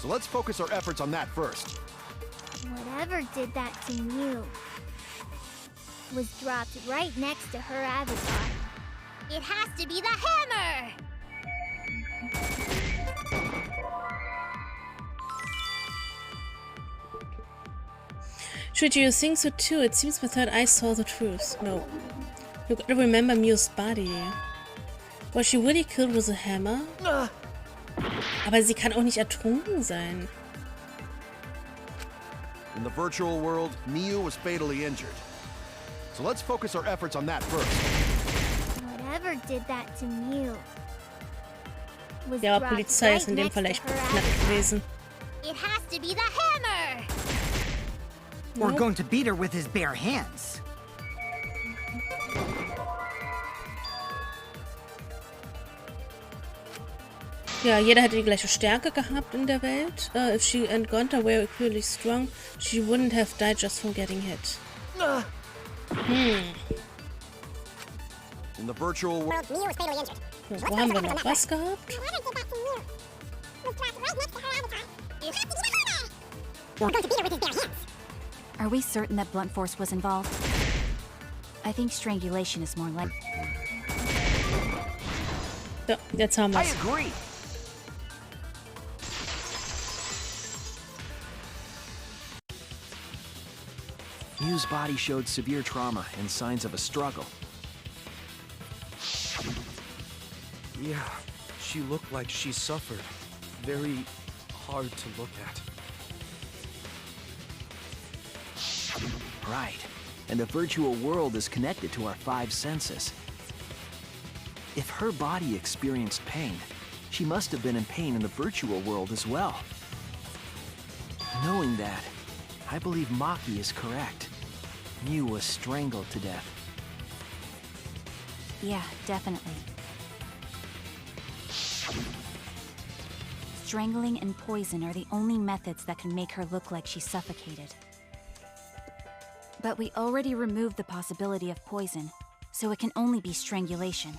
So let's focus our efforts on that first. Whatever did that to Mew was dropped right next to her avatar. It has to be the hammer! Should you think so too? It seems my third eye saw the truth. No. You gotta remember Mew's body. Was she really killed with a hammer? Aber sie kann auch nicht ertrunken sein. In the virtual world, Mew was fatally injured. So let's focus our efforts on that first. Whatever did that to Mew was Ja, aber dropped Polizei right ist in dem next Fall to echt her knapp avatar. gewesen. It has to be the hammer! Or going to beat her with his bare hands. Ja, jeder hätte die gleiche Stärke gehabt in der Welt. If she and Gonta were equally strong, she wouldn't have died just from getting hit. In the virtual world, Mew was fatally injured. So, wo haben wir noch was gehabt? Are we certain that blunt force was involved? I think strangulation is more likely. Ja, jetzt haben wir es. agree. Mew's body showed severe trauma and signs of a struggle. Yeah, she looked like she suffered. Very hard to look at. Right. And the virtual world is connected to our 5 senses. If her body experienced pain, she must have been in pain in the virtual world as well. Knowing that, I believe Maki is correct. Mew was strangled to death. Yeah, definitely. Strangling and poison are the only methods that can make her look like she suffocated. But we already removed the possibility of poison, so it can only be strangulation.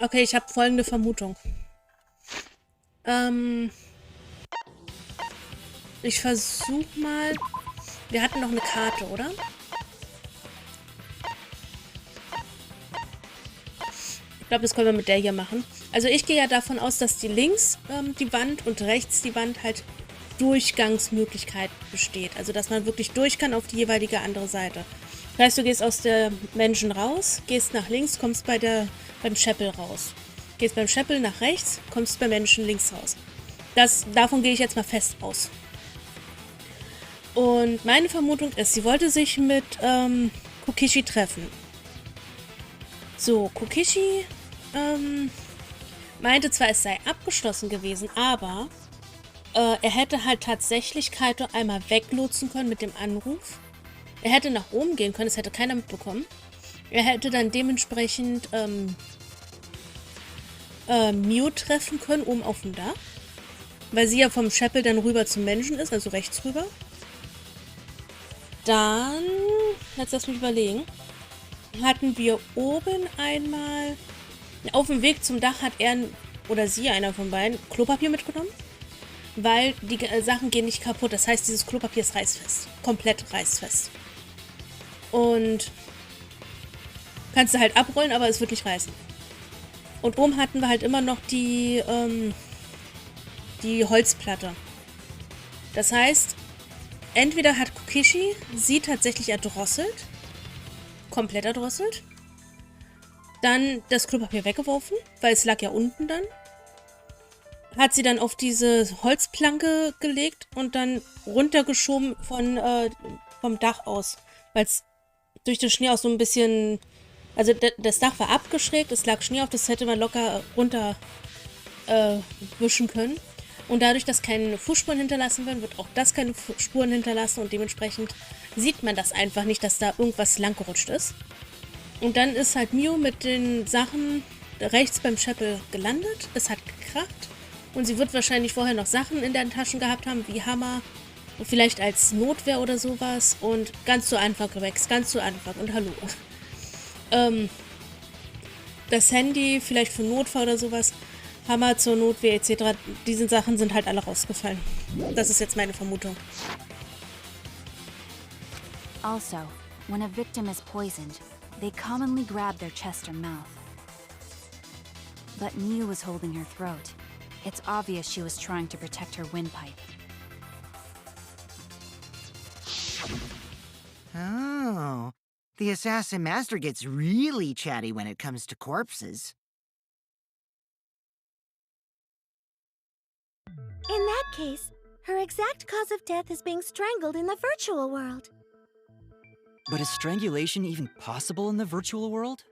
Okay, ich habe folgende Vermutung. Ich versuche mal... Wir hatten noch eine Karte, oder? Ich glaube, das können wir mit der hier machen. Also ich gehe ja davon aus, dass die links die Wand und rechts die Wand halt Durchgangsmöglichkeit besteht. Also dass man wirklich durch kann auf die jeweilige andere Seite. Das heißt, du gehst aus der Menschen raus, gehst nach links, kommst beim Chapel raus. Gehst beim Chapel nach rechts, kommst beim Menschen links raus. Davon gehe ich jetzt mal fest aus. Und meine Vermutung ist, sie wollte sich mit Kokishi treffen. So, Kokishi meinte zwar, es sei abgeschlossen gewesen, aber er hätte halt tatsächlich Kaito einmal weglotsen können mit dem Anruf. Er hätte nach oben gehen können, das hätte keiner mitbekommen. Er hätte dann dementsprechend Mio treffen können, oben auf dem Dach. Weil sie ja vom Chapel dann rüber zum Menschen ist, also rechts rüber. Dann, jetzt lass mich überlegen, hatten wir oben einmal, auf dem Weg zum Dach hat er oder sie, einer von beiden, Klopapier mitgenommen. Weil die Sachen gehen nicht kaputt, das heißt, dieses Klopapier ist reißfest. Komplett reißfest. Und kannst du halt abrollen, aber es wird nicht reißen. Und oben hatten wir halt immer noch die Holzplatte. Das heißt, entweder hat Kokishi sie tatsächlich erdrosselt, komplett erdrosselt, dann das Klopapier weggeworfen, weil es lag ja unten dann, hat sie dann auf diese Holzplanke gelegt und dann runtergeschoben vom Dach aus, weil es durch den Schnee auch so ein bisschen, also das Dach war abgeschrägt, es lag Schnee auf, das hätte man locker runter wischen können. Und dadurch, dass keine Fußspuren hinterlassen werden, wird auch das keine Spuren hinterlassen und dementsprechend sieht man das einfach nicht, dass da irgendwas langgerutscht ist. Und dann ist halt Mio mit den Sachen rechts beim Chapel gelandet. Es hat gekracht und sie wird wahrscheinlich vorher noch Sachen in den Taschen gehabt haben, wie Hammer, vielleicht als Notwehr oder sowas und ganz zu Anfang gewächst, ganz zu Anfang und hallo. Das Handy vielleicht für Notfall oder sowas, Hammer zur Notwehr etc. Diese Sachen sind halt alle rausgefallen. Das ist jetzt meine Vermutung. Also, when a victim is poisoned, they commonly grab their chest or mouth. But Miu was holding her throat. It's obvious she was trying to protect her windpipe. Oh, the assassin master gets really chatty when it comes to corpses. In that case, her exact cause of death is being strangled in the virtual world. But is strangulation even possible in the virtual world?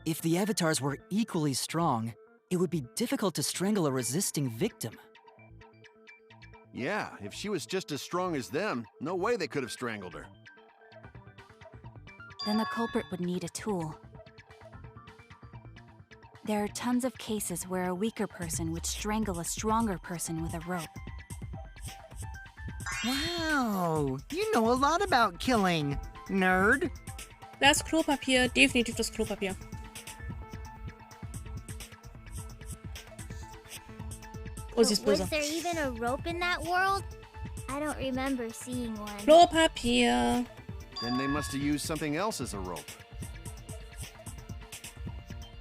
If the avatars were equally strong, it would be difficult to strangle a resisting victim. Yeah, if she was just as strong as them, no way they could have strangled her. Then the culprit would need a tool. There are tons of cases where a weaker person would strangle a stronger person with a rope. Wow, you know a lot about killing, nerd. Das Klopapier, definitiv das Klopapier. Oh, sie ist böse. Was there even a rope in that world? I don't remember seeing one. Klopapier. Then they must have used something else as a rope.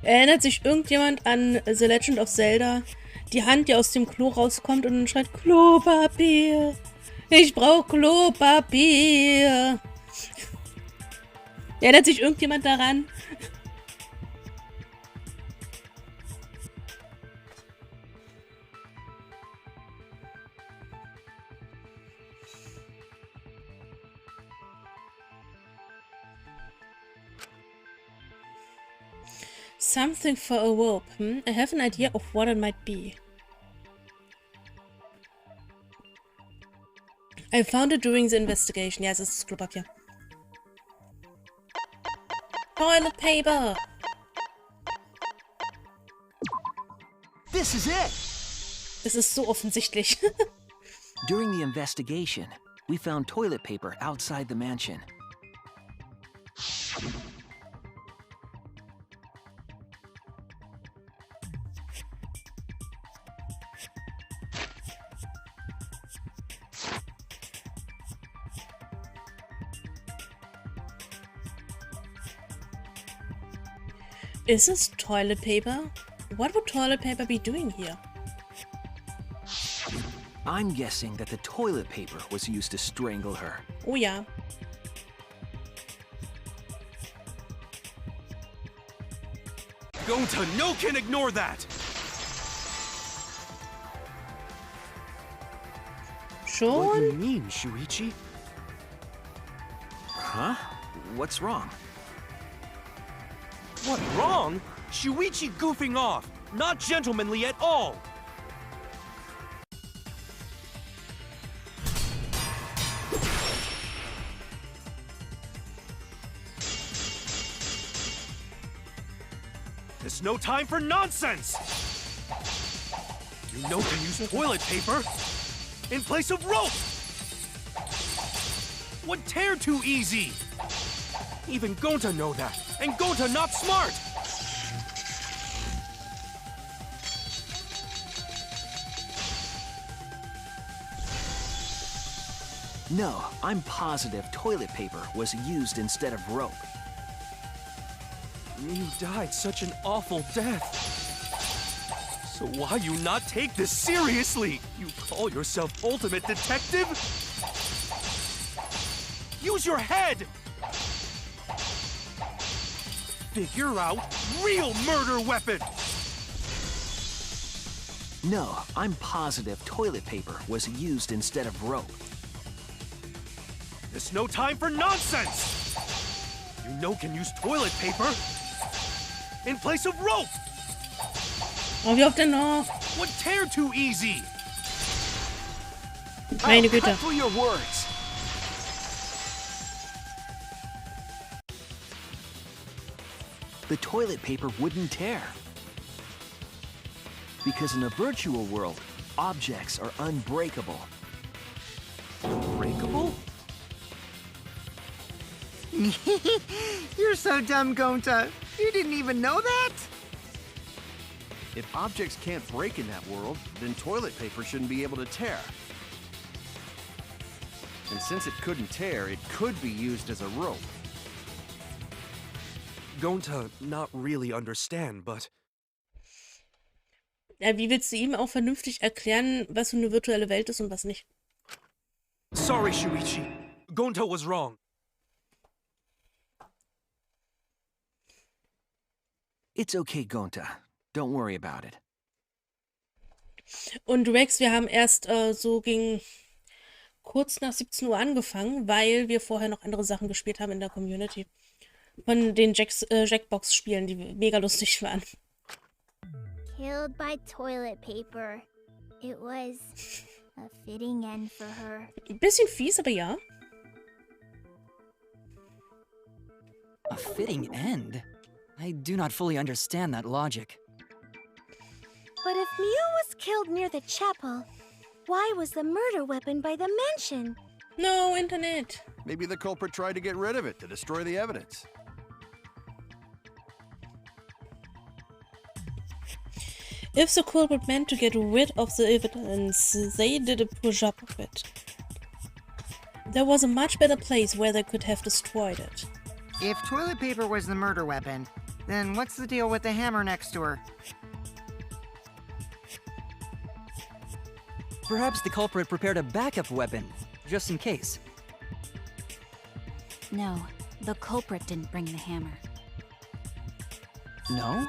Erinnert sich irgendjemand an The Legend of Zelda? Die Hand, die aus dem Klo rauskommt und dann schreit Klopapier. Ich brauche Klopapier. Erinnert sich irgendjemand daran? Something for a rope. I have an idea of what it might be. I found it during the investigation. Ja, es ist das Klopapier. Toilet paper! This is it! Das ist so offensichtlich. During the investigation, We found toilet paper outside the mansion. Is this toilet paper? What would toilet paper be doing here? I'm guessing that the toilet paper was used to strangle her. Oh ja. Gonta, no can ignore that! What do you Schon? mean, Shuichi? Huh? What's wrong? What, wrong? Shuichi goofing off! Not gentlemanly at all! There's no time for nonsense! You know to use toilet paper in place of rope! Would tear too easy! Even Gonta know that, and Gonta not smart! No, I'm positive toilet paper was used instead of rope. You died such an awful death. So why you not take this seriously? You call yourself ultimate detective? Use your head! Figure out real murder weapon! No, I'm positive toilet paper was used instead of rope. There's no time for nonsense! You know can use toilet paper in place of rope! Oh, wie oft denn noch? Would tear too easy! Meine I'll Güte. cut through your words. The toilet paper wouldn't tear. Because in a virtual world, objects are unbreakable. Unbreakable? You're so dumb, Gonta. You didn't even know that? If objects can't break in that world, then toilet paper shouldn't be able to tear. And since it couldn't tear, it could be used as a rope. Gonta not really understand, but Ja, wie willst du ihm auch vernünftig erklären, was so eine virtuelle Welt ist und was nicht? sorry, Shuichi. Gonta was wrong. It's okay, Gonta. Don't worry about it. Und Rex, wir haben erst so gegen kurz nach 17 Uhr angefangen, weil wir vorher noch andere Sachen gespielt haben in der Community. Von den Jackbox-Spielen, die mega lustig waren. Killed by toilet paper. It was a fitting end for her. Ein bisschen fies, aber ja. A fitting end? I do not fully understand that logic. But if Mew was killed near the chapel, why was the murder weapon by the mansion? No, Internet. Maybe the culprit tried to get rid of it to destroy the evidence. If the culprit meant to get rid of the evidence, they did a poor job of it. There was a much better place where they could have destroyed it. If toilet paper was the murder weapon, then what's the deal with the hammer next to her? Perhaps the culprit prepared a backup weapon, just in case. No, the culprit didn't bring the hammer. No?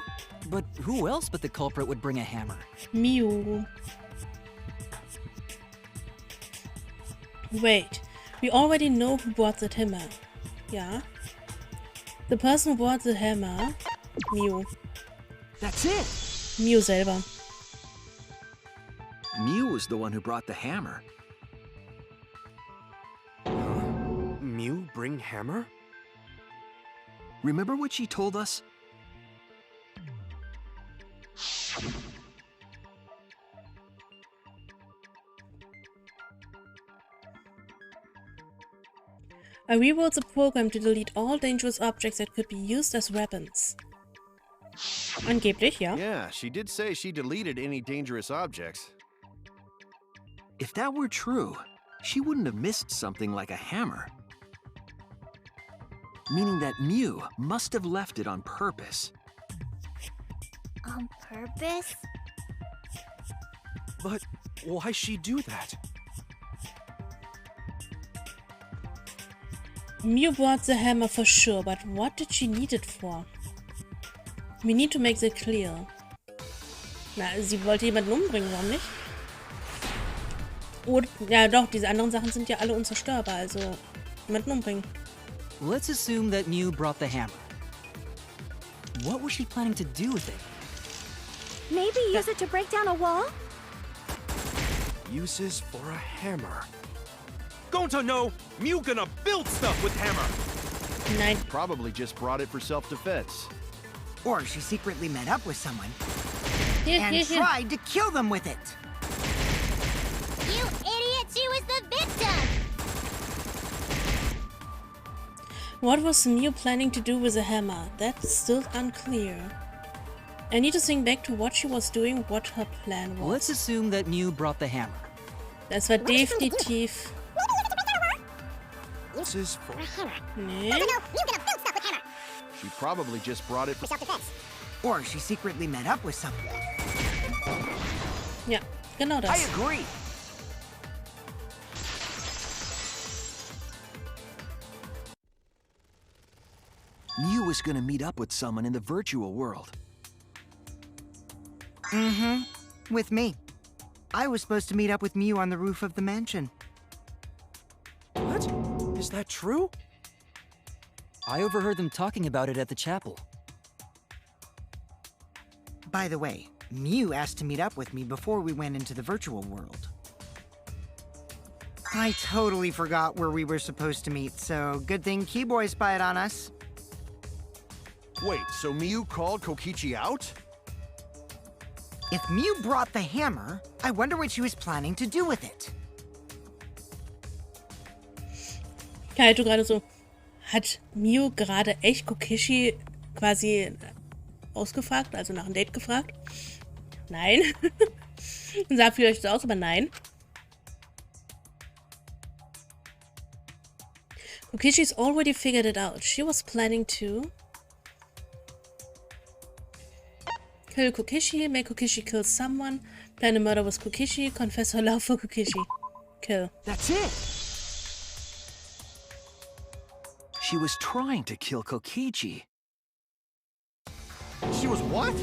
But who else but the culprit would bring a hammer? Mew. Wait, we already know who brought the hammer. Yeah? The person who brought the hammer, Mew. That's it! Mew selber. Mew was the one who brought the hammer. Mew bring hammer? Remember what she told us? I rewrote the program to delete all dangerous objects that could be used as weapons. Angeblich, ja. Yeah, she did say she deleted any dangerous objects. If that were true, she wouldn't have missed something like a hammer. Meaning that Mew must have left it on purpose. On purpose? But why'd she do that? Mew brought the hammer for sure, but what did she need it for? We need to make that clear. Na, sie wollte jemanden umbringen, warum nicht? Oder, ja doch, diese anderen Sachen sind ja alle unzerstörbar, also jemanden umbringen. Let's assume that Mew brought the hammer. What was she planning to do with it? Maybe use it to break down a wall? Uses for a hammer. Going to know, Mew gonna build stuff with hammer. Nein. Probably just brought it for self-defense. Or she secretly met up with someone Here, and here, here. tried to kill them with it. You idiot! She was the victim! What was Mew planning to do with the hammer? That's still unclear. I need to think back to what she was doing, what her plan was. Let's assume that Mew brought the hammer. Das war definitiv... Uses for... Nee. She probably just brought it for self-defense. Or she secretly met up with someone. Ja, genau das. I agree. Mew was gonna meet up with someone in the virtual world. Mm-hmm. With me. I was supposed to meet up with Mew on the roof of the mansion. What? Is that true? I overheard them talking about it at the chapel. By the way, Mew asked to meet up with me before we went into the virtual world. I totally forgot where we were supposed to meet, so good thing Keyboy spied on us. Wait, so Mew called Kokichi out? If Mew brought the hammer, I wonder what she was planning to do with it. Kaito gerade so. Hat Mew gerade echt Kokichi quasi ausgefragt, also nach einem Date gefragt? Nein. Sah vielleicht so aus, aber nein. Kokichi's already figured it out. She was planning to kill Kokichi, make Kokichi kill someone, plan a murder with Kokichi, confess her love for Kokichi. Kill. That's it! She was trying to kill Kokichi. She was what?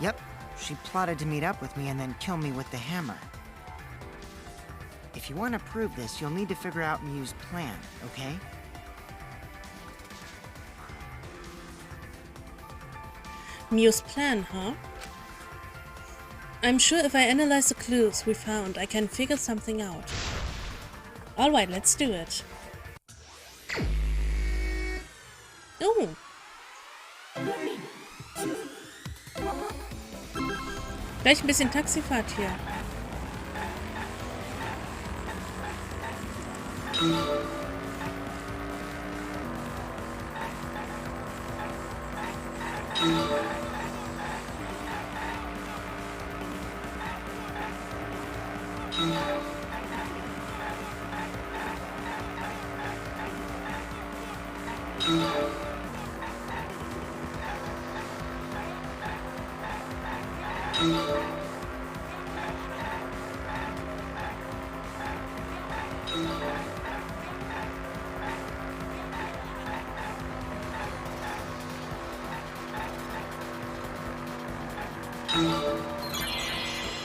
Yep, she plotted to meet up with me and then kill me with the hammer. If you want to prove this, you'll need to figure out Mew's plan, okay? Mew's plan, huh? I'm sure if I analyze the clues we found, I can figure something out. Alright, let's do it. Oh! Gleich ein bisschen Taxifahrt hier.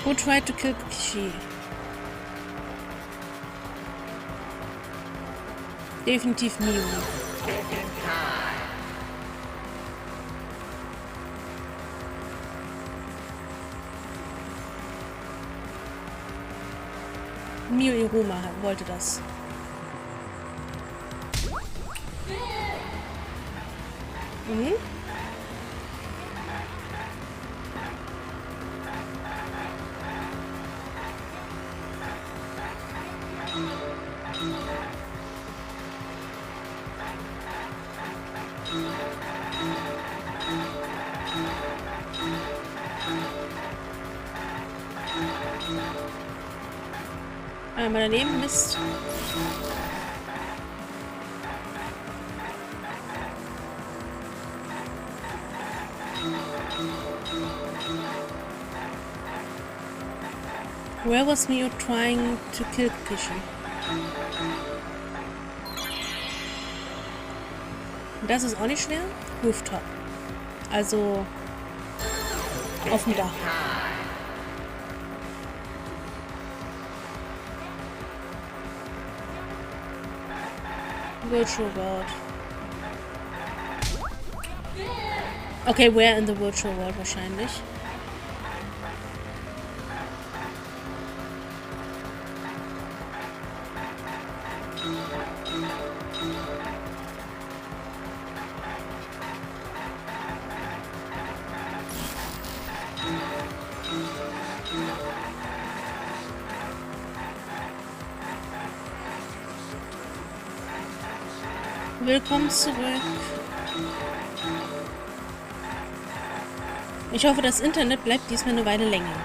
Who tried to kill Kokichi? Definitiv Mew. Mew Iruma wollte das. Mhm. Einmal daneben, Mist. Where was Mio trying to kill Kokishi? Das ist auch nicht schwer. Rooftop. Also auf dem Dach. Virtual World. Okay, where in the virtual world wahrscheinlich. Willkommen zurück. Ich hoffe, das Internet bleibt diesmal eine Weile länger.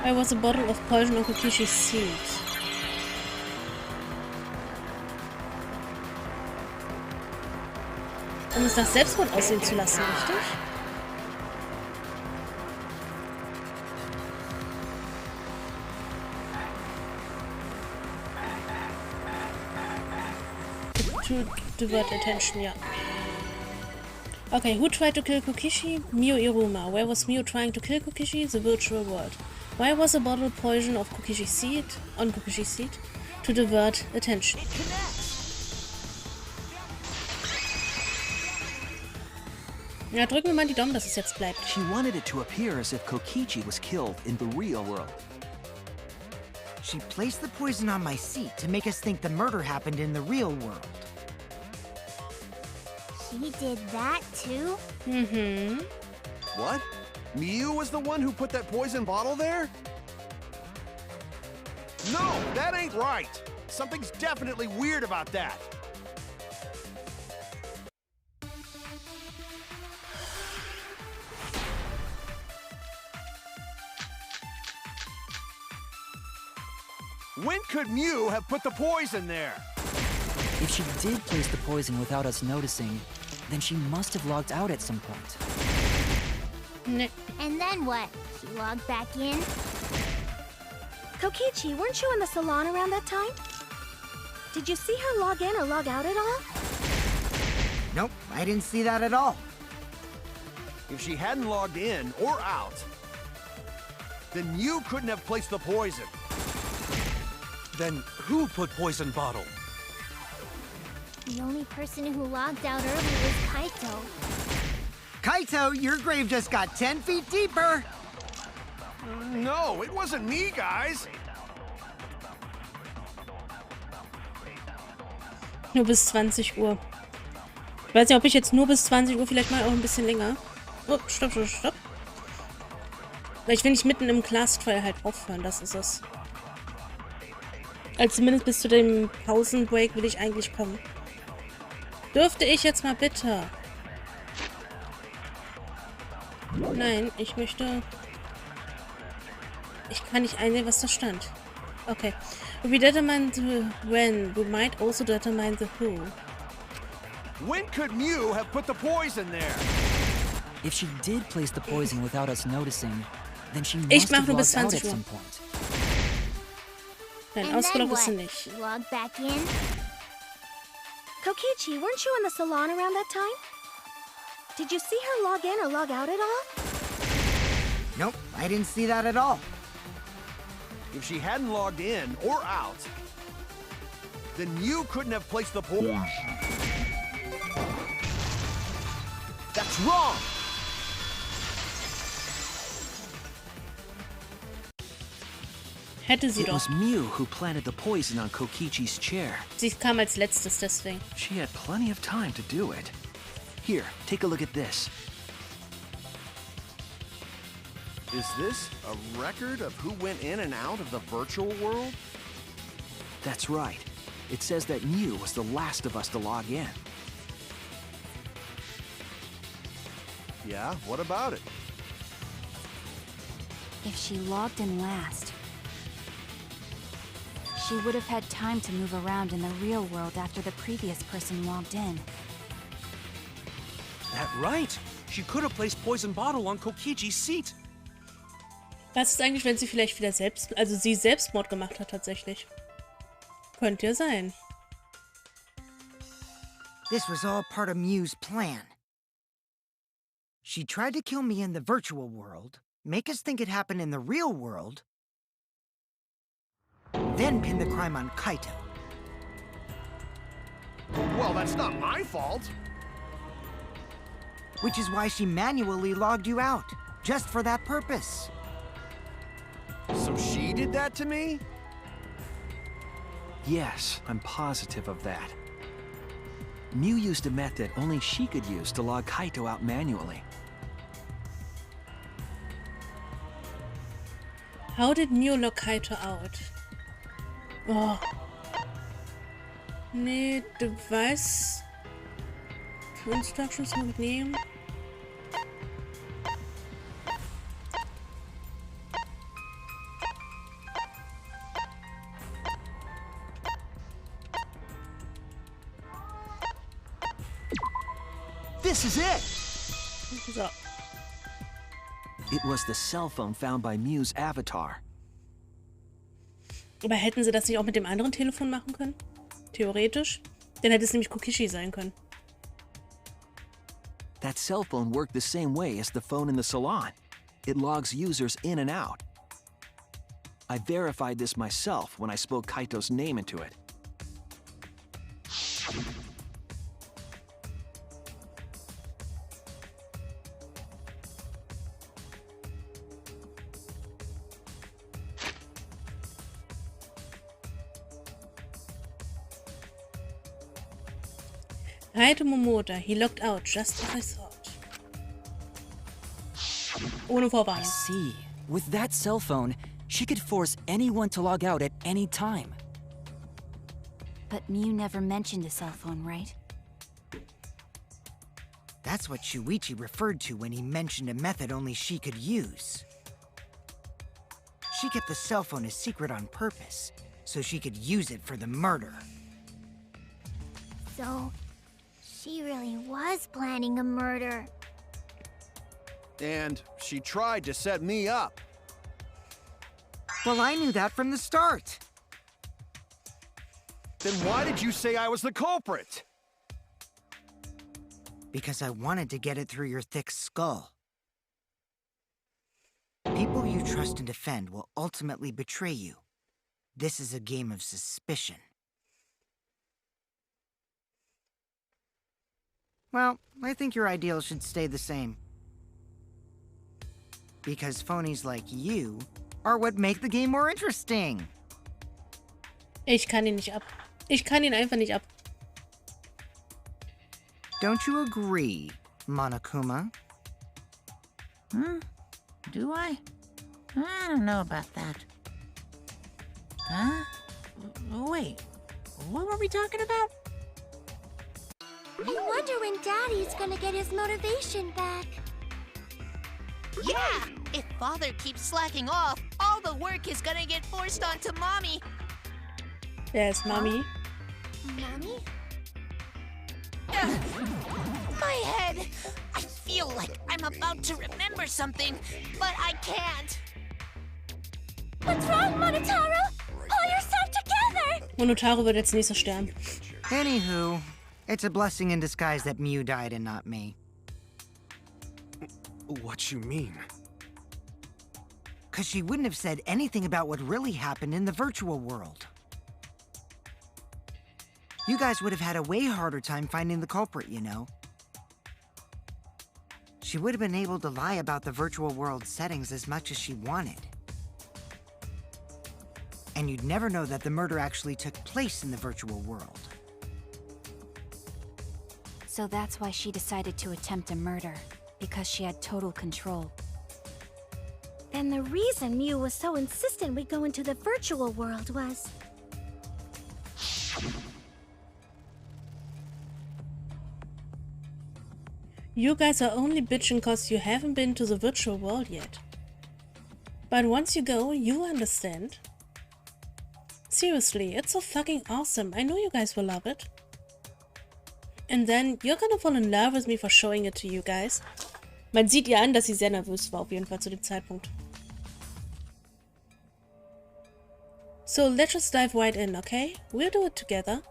There was a bottle of poison on Kokishi's seat. Um es nach Selbstmord aussehen zu lassen, richtig? To divert attention, ja. Okay, who tried to kill Kokishi? Mio Iruma. Where was Mio trying to kill Kokishi? The virtual world. Why was a bottle poison of Kokishi's seat on Kokishi's seat? To divert attention. Ja, drücken wir mal die Daumen, dass es jetzt bleibt. She wanted it to appear as if Kokichi was killed in the real world. She placed the poison on my seat to make us think the murder happened in the real world. She did that too? Mm-hmm. What? Miu was the one who put that poison bottle there? No, that ain't right. Something's definitely weird about that. When could Miu have put the poison there? If she did place the poison without us noticing, then she must have logged out at some point. Ne. And then what? She logged back in? Kokichi, weren't you in the salon around that time? Did you see her log in or log out at all? Nope, I didn't see that at all. If she hadn't logged in or out, then you couldn't have placed the poison. Then who put poison bottle? The only person who logged out early was Kaito. Kaito, your grave just got 10 feet deeper. No, it wasn't me, guys. Nur bis 20 Uhr. Ich weiß nicht, ob ich jetzt nur bis 20 Uhr, vielleicht mal auch ein bisschen länger. Oh, stopp. Weil ich will nicht mitten im Class Trial halt aufhören, das ist es. Also zumindest bis zu dem Pausenbreak will ich eigentlich kommen. Dürfte ich jetzt mal bitte? Nein, ich möchte... Ich kann nicht einsehen, was da stand. Okay. We determine the when. We might also determine the who. When could Miu have put the poison there? If she did place the poison without us noticing, then she must have logged out at some point. Nein, And then ausgeloggt ist sie what? nicht. She logged back in? Kokichi, weren't you in the salon around that time? Did you see her log in or log out at all? Nope, I didn't see that at all. If she hadn't logged in or out, then you couldn't have placed the poison. That's wrong! Hätte sie It doch. was Miu who planted the poison on Kokichi's chair. Sie kam als letztes, deswegen. She had plenty of time to do it. Here, take a look at this. Is this a record of who went in and out of the virtual world? That's right. It says that Mew was the last of us to log in. Yeah, what about it? If she logged in last, she would have had time to move around in the real world after the previous person logged in. That right. She could have placed poison bottle on Kokichi's seat. Was ist eigentlich, wenn sie vielleicht wieder sie Selbstmord gemacht hat tatsächlich? Könnte ja sein. This was all part of Mew's plan. She tried to kill me in the virtual world, make us think it happened in the real world, then pin the crime on Kaito. Well, that's not my fault. Which is why she manually logged you out, just for that purpose. So she did that to me? Yes, I'm positive of that. Mew used a method only she could use to log Kaito out manually. How did Mew log Kaito out? Oh. Nee, device. Instructions mitnehmen. This is it! So. It was the cell phone found by Mew's avatar. Aber hätten sie das nicht auch mit dem anderen Telefon machen können? Theoretisch. Dann hätte es nämlich Kokichi sein können. That cell phone worked the same way as the phone in the salon. It logs users in and out. I verified this myself when I spoke Kaito's name into it. Kaito Momota, he logged out just as I thought. Ohne I Vorwarnung. see. With that cell phone, she could force anyone to log out at any time. But Mew never mentioned a cell phone, right? That's what Shuichi referred to when he mentioned a method only she could use. She kept the cell phone a secret on purpose, so she could use it for the murder. So, she really was planning a murder. And she tried to set me up. Well, I knew that from the start. Then why did you say I was the culprit? Because I wanted to get it through your thick skull. People you trust and defend will ultimately betray you. This is a game of suspicion. Well, I think your ideals should stay the same. Because phonies like you are what make the game more interesting. Ich kann ihn nicht ab. Ich kann ihn einfach nicht ab. Don't you agree, Monokuma? Do I? I don't know about that. Huh? Wait, what were we talking about? I wonder when Daddy's gonna get his motivation back. Yeah! If Father keeps slacking off, all the work is gonna get forced onto Mommy. Wer ist Mami? Mommy? My head! I feel like I'm about to remember something, but I can't. What's wrong, Monotaro? Pull yourself together! Monotaro wird als nächster sterben. Anywho, it's a blessing in disguise that Mew died and not me. What you mean? 'Cause she wouldn't have said anything about what really happened in the virtual world. You guys would have had a way harder time finding the culprit, you know. She would have been able to lie about the virtual world settings as much as she wanted. And you'd never know that the murder actually took place in the virtual world. So that's why she decided to attempt a murder, because she had total control. Then the reason Mew was so insistent we go into the virtual world was... You guys are only bitching cause you haven't been to the virtual world yet. But once you go, you understand. Seriously, it's so fucking awesome. I know you guys will love it. And then you're gonna fall in love with me for showing it to you guys. Man sieht ihr an, dass sie sehr nervös war, auf jeden Fall zu dem Zeitpunkt. So let's just dive right in, okay? We'll do it together.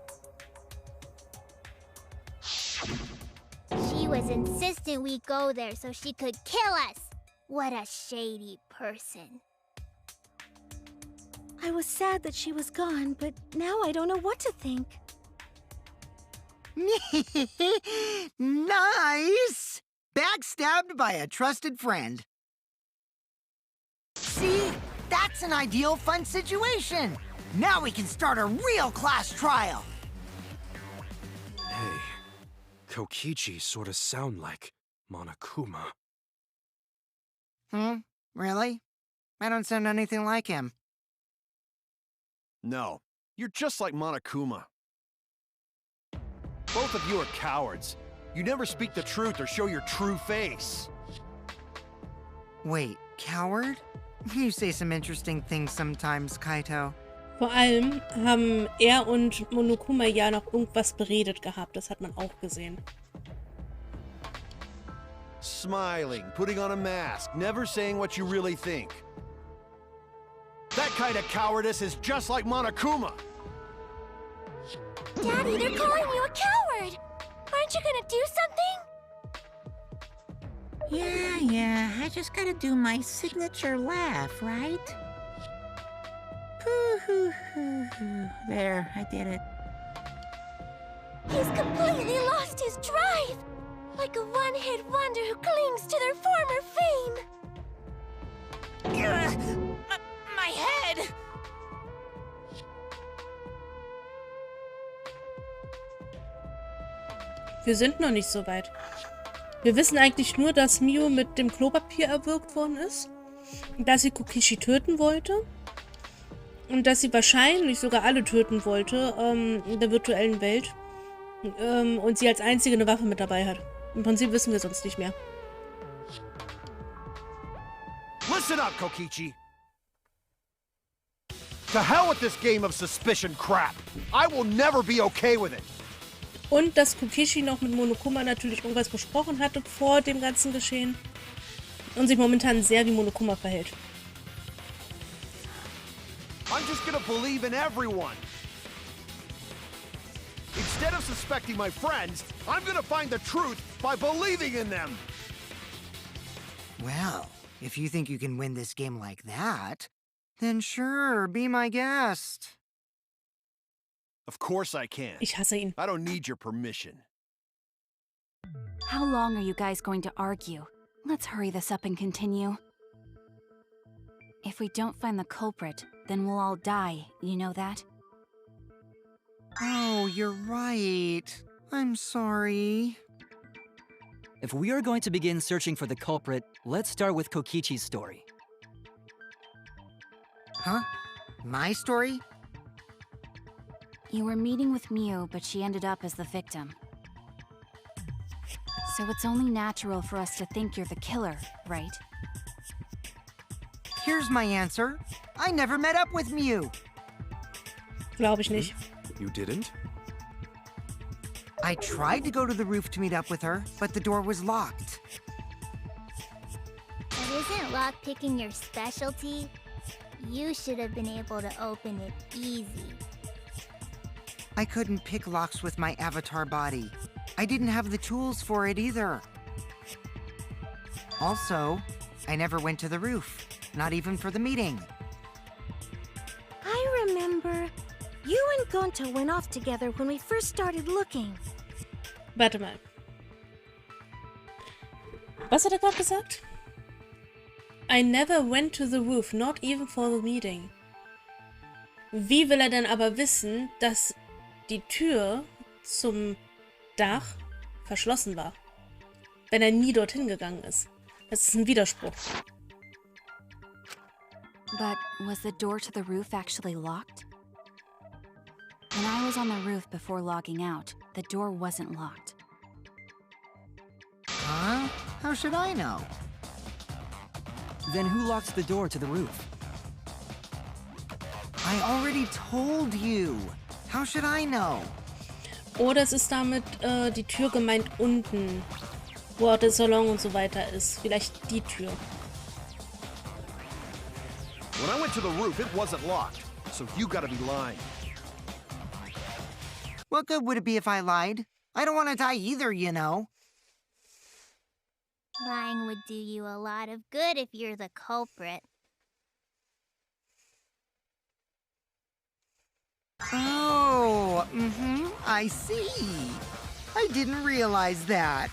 She was insistent we go there so she could kill us. What a shady person. I was sad that she was gone, but now I don't know what to think. Nice! Backstabbed by a trusted friend. See? That's an ideal fun situation! Now we can start a real class trial! Hey, Kokichi sorta sound like Monokuma. Really? I don't sound anything like him. No, you're just like Monokuma. Both of you are cowards. You never speak the truth or show your true face. Wait, coward? You say some interesting things sometimes, Kaito. Vor allem haben er und Monokuma ja noch irgendwas beredet gehabt. Das hat man auch gesehen. Smiling, putting on a mask, never saying what you really think. That kind of cowardice is just like Monokuma. Daddy, they're calling you a coward! Aren't you gonna do something? Yeah, I just gotta do my signature laugh, right? There, I did it. He's completely lost his drive! Like a one-hit wonder who clings to their former fame! My head! Wir sind noch nicht so weit. Wir wissen eigentlich nur, dass Mew mit dem Klopapier erwürgt worden ist, dass sie Kokichi töten wollte und dass sie wahrscheinlich sogar alle töten wollte in der virtuellen Welt und sie als einzige eine Waffe mit dabei hat. Im Prinzip wissen wir sonst nicht mehr. Listen up, Kokichi. To hell with this game of suspicion crap. I will never be okay with it. Und dass Kokichi noch mit Monokuma natürlich irgendwas besprochen hatte vor dem ganzen Geschehen und sich momentan sehr wie Monokuma verhält. I'm just gonna believe in everyone. Instead of suspecting my friends, I'm gonna find the truth by believing in them. Well, if you think you can win this game like that, then sure, be my guest. Of course I can. Ich hasse ihn. I don't need your permission. How long are you guys going to argue? Let's hurry this up and continue. If we don't find the culprit, then we'll all die, you know that? Oh, you're right. I'm sorry. If we are going to begin searching for the culprit, let's start with Kokichi's story. Huh? My story? You were meeting with Mew, but she ended up as the victim. So it's only natural for us to think you're the killer, right? Here's my answer. I never met up with Mew. Glaube ich nicht. You didn't? I tried to go to the roof to meet up with her, but the door was locked. But isn't lockpicking your specialty? You should have been able to open it easy. I couldn't pick locks with my avatar body. I didn't have the tools for it either. Also, I never went to the roof, not even for the meeting. I remember. You and Gonta went off together when we first started looking. Warte mal. Was hat er gerade gesagt? I never went to the roof, not even for the meeting. Wie will er denn aber wissen, dass die Tür zum Dach verschlossen war. Wenn er nie dorthin gegangen ist. Das ist ein Widerspruch. But was the door to the roof actually locked? When I was on the roof before logging out, the door wasn't locked. Huh? How should I know? Then who locked the door to the roof? I already told you. How should I know? Oder es ist damit die Tür gemeint unten, wo auch der Salon und so weiter ist. Vielleicht die Tür. When I went to the roof, it wasn't locked. So you gotta be lying. What good would it be if I lied? I don't want to die either, you know. Lying would do you a lot of good if you're the culprit. Oh, I see. I didn't realize that.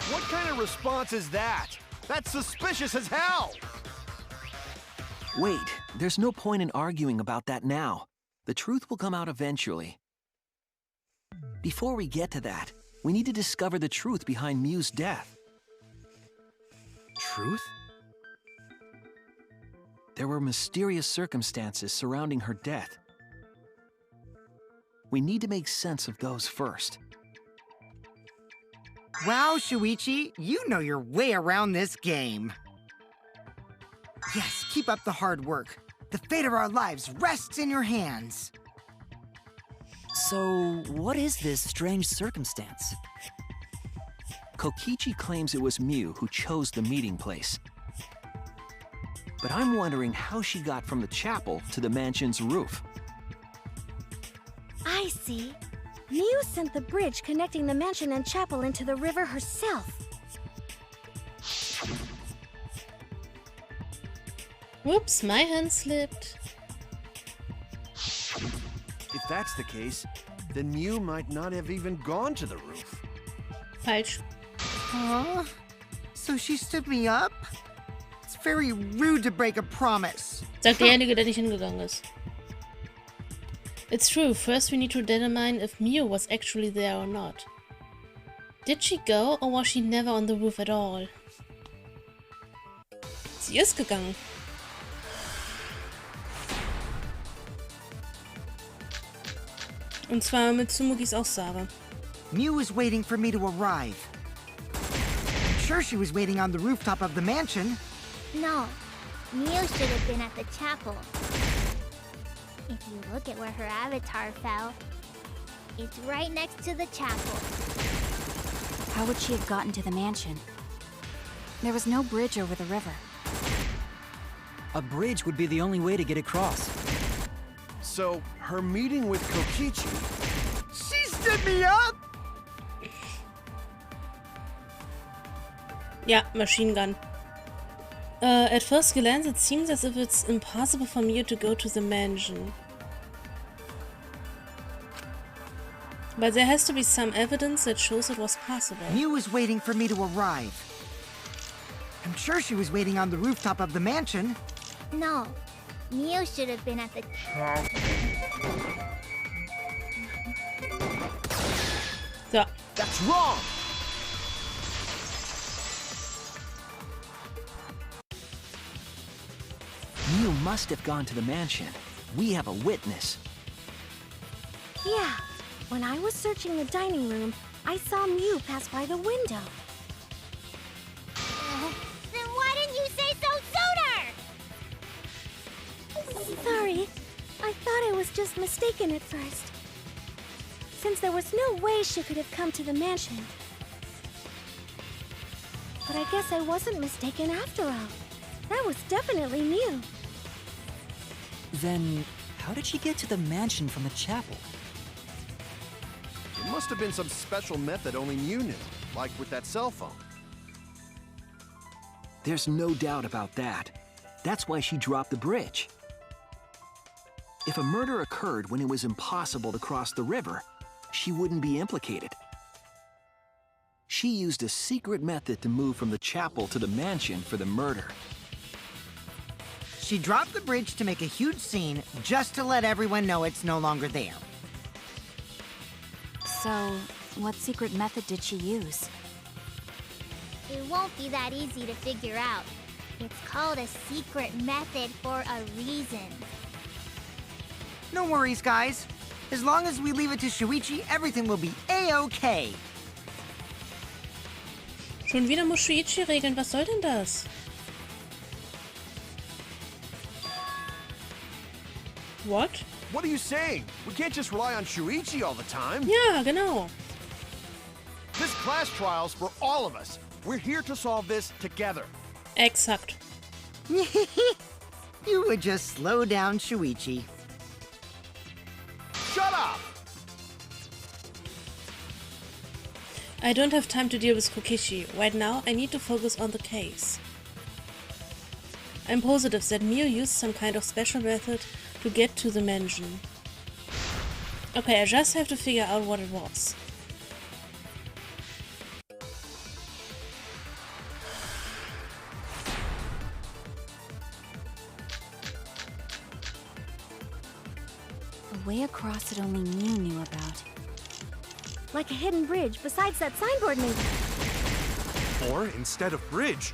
What kind of response is that? That's suspicious as hell! Wait, there's no point in arguing about that now. The truth will come out eventually. Before we get to that, we need to discover the truth behind Mew's death. Truth? There were mysterious circumstances surrounding her death. We need to make sense of those first. Wow, Shuichi, you know your way around this game. Yes, keep up the hard work. The fate of our lives rests in your hands. So, what is this strange circumstance? Kokichi claims it was Mew who chose the meeting place. But I'm wondering how she got from the chapel to the mansion's roof. I see. Mew sent the bridge connecting the mansion and chapel into the river herself. Whoops, my hand slipped. If that's the case, then Mew might not have even gone to the roof. Falsch. Huh? So she stood me up? It's very rude to break a promise. Sagt derjenige, der nicht hingegangen ist. It's true, first we need to determine if Mew was actually there or not. Did she go or was she never on the roof at all? Sie ist gegangen. Und zwar mit Tsumukis Aussage. Mew was waiting for me to arrive. I'm sure she was waiting on the rooftop of the mansion. No, Mew should have been at the chapel. If you look at where her avatar fell, it's right next to the chapel. How would she have gotten to the mansion? There was no bridge over the river. A bridge would be the only way to get across. So, her meeting with Kokichi... She stood me up! Ja, machine gun. At first glance, it seems as if it's impossible for Mew to go to the mansion. But there has to be some evidence that shows it was possible. Mew was waiting for me to arrive. I'm sure she was waiting on the rooftop of the mansion. No, Mew should have been at the chapel. So. That's wrong! Mew must have gone to the mansion. We have a witness. Yeah, when I was searching the dining room, I saw Mew pass by the window. Then why didn't you say so sooner? Sorry, I thought I was just mistaken at first. Since there was no way she could have come to the mansion. But I guess I wasn't mistaken after all. That was definitely Mew. Then, how did she get to the mansion from the chapel? It must have been some special method only Mew knew, like with that cell phone. There's no doubt about that. That's why she dropped the bridge. If a murder occurred when it was impossible to cross the river, she wouldn't be implicated. She used a secret method to move from the chapel to the mansion for the murder. She dropped the bridge to make a huge scene, just to let everyone know it's no longer there. So, What secret method did she use? It won't be that easy to figure out. It's called a secret method for a reason. No worries, guys. As long as we leave it to Shuichi, everything will be A-okay. Schon wieder muss Shuichi regeln. Was soll denn das? What? What are you saying? We can't just rely on Shuichi all the time. Ja, genau. This class trial's for all of us. We're here to solve this together. Exakt. You would just slow down, Shuichi. Shut up! I don't have time to deal with Kokishi. Right now, I need to focus on the case. I'm positive that Mio used some kind of special method to get to the mansion. Okay, I just have to figure out what it was. A way across that only Mew knew about. Like a hidden bridge besides that signboard, maybe. Or instead of bridge,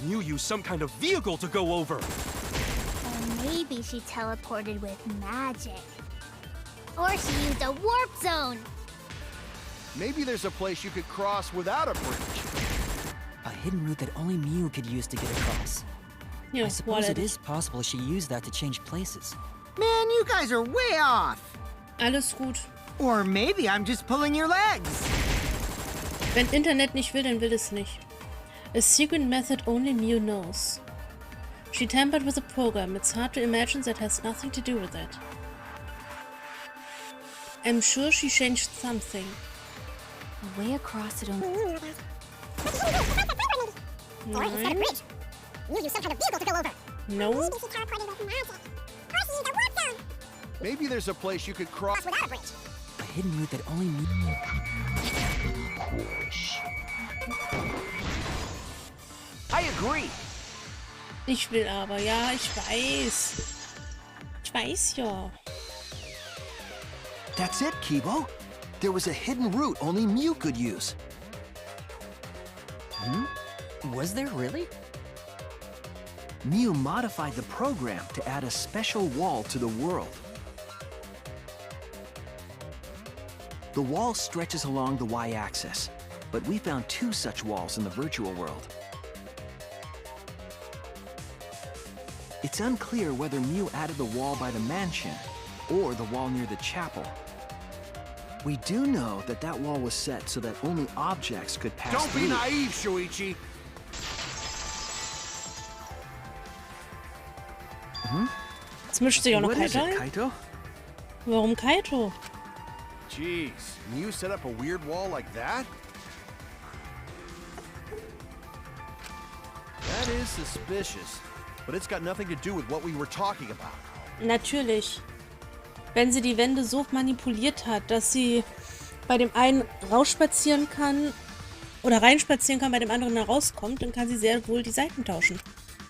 Mew used some kind of vehicle to go over. Or maybe she teleported with magic. Or she used a warp zone. Maybe there's a place you could cross without a bridge. A hidden route that only Mew could use to get across. Ja, I suppose what it is possible she used that to change places. Man, you guys are way off. Alles gut. Or maybe I'm just pulling your legs. Wenn Internet nicht will, dann will es nicht. A secret method only Mew knows. She tampered with the program. It's hard to imagine that has nothing to do with it. I'm sure she changed something. A way across that only... Nein. You use some kind of vehicle to go over. No. Maybe she teleported with magic. Or she used a warp zone. Maybe there's a place you could cross Without a bridge. A hidden route that only Mew... I agree. Ich will aber, ja, ich weiß. Ich weiß ja. That's it, Kibo. There was a hidden route only Mew could use. Was there really? Mew modified the program to add a special wall to the world. The wall stretches along the y-axis, but we found 2 such walls in the virtual world. It's unclear whether Mew added the wall by the mansion or the wall near the chapel. We do know that that wall was set so that only objects could pass Don't through. be naive, Shuichi. Jetzt mischt sich auch noch What is Kaito it, ein. Kaito? Warum Kaito? Jeez, Mew set up a weird wall like that? That is suspicious, but it's got nothing to do with what we were talking about. Natürlich. Wenn sie die Wände so manipuliert hat, dass sie bei dem einen rausspazieren kann oder reinspazieren kann, bei dem anderen dann rauskommt, dann kann sie sehr wohl die Seiten tauschen.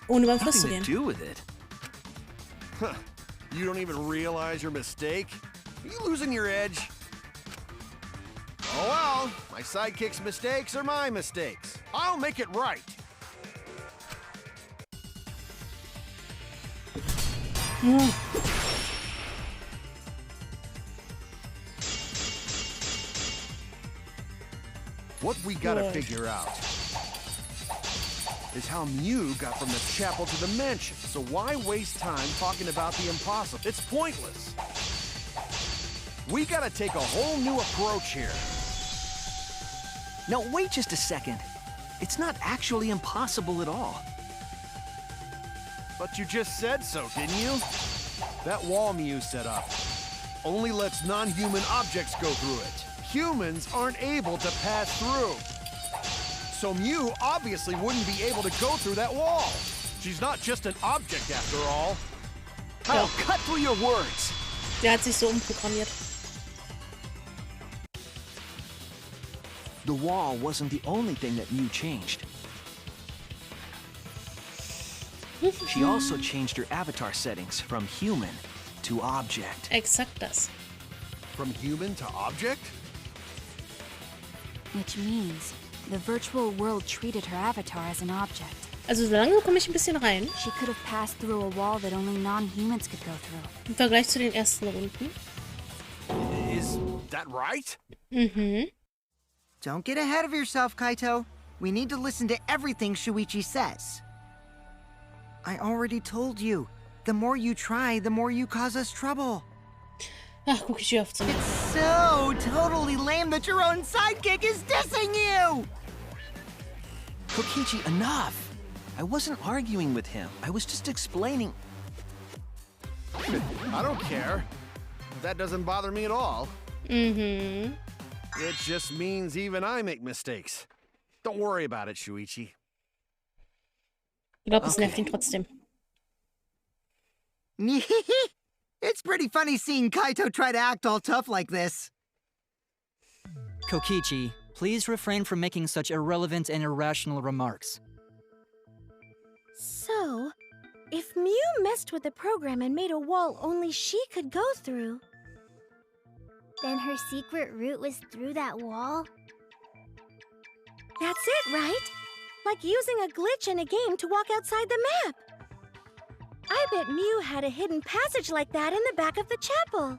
Ohne beim Fluss zu Nothing to gehen. do with it. Huh. You don't even realize your mistake? Are you losing your edge? Oh well, my sidekick's mistakes are my mistakes. I'll make it right. What we gotta figure out is how Mew got from the chapel to the mansion. So why waste time talking about the impossible? It's pointless. We gotta take a whole new approach here. Now, wait just a second. It's not actually impossible at all. But you just said so, didn't you? That wall Mew set up only lets non-human objects go through it. Humans aren't able to pass through. So Mew obviously wouldn't be able to go through that wall. She's not just an object after all. I'll cut through your words. Der hat sich so umprogrammiert. The wall wasn't the only thing that Mew changed. She also changed her avatar settings from human to object. Exakt das. From human to object? Which means the virtual world treated her avatar as an object. Also so langsam komme ich ein bisschen rein. She could have passed through a wall that only non-humans could go through. Im Vergleich zu den ersten Runden. Is that right? Mhm. Don't get ahead of yourself, Kaito. We need to listen to everything Shuichi says. I already told you. The more you try, the more you cause us trouble. Ach, guck ich auf zu. It's so totally lame that your own sidekick is dissing you! Kokichi, enough! I wasn't arguing with him. I was just explaining. I don't care. That doesn't bother me at all. Mhm. It just means even I make mistakes. Don't worry about it, Shuichi. Ich glaube, es nervt ihn trotzdem. It's pretty funny seeing Kaito try to act all tough like this. Kokichi, please refrain from making such irrelevant and irrational remarks. So, if Mew messed with the program and made a wall only she could go through, Then her secret route was through that wall? that's it, right? Like using a glitch in a game to walk outside the map. I bet Mew had a hidden passage like that in the back of the chapel.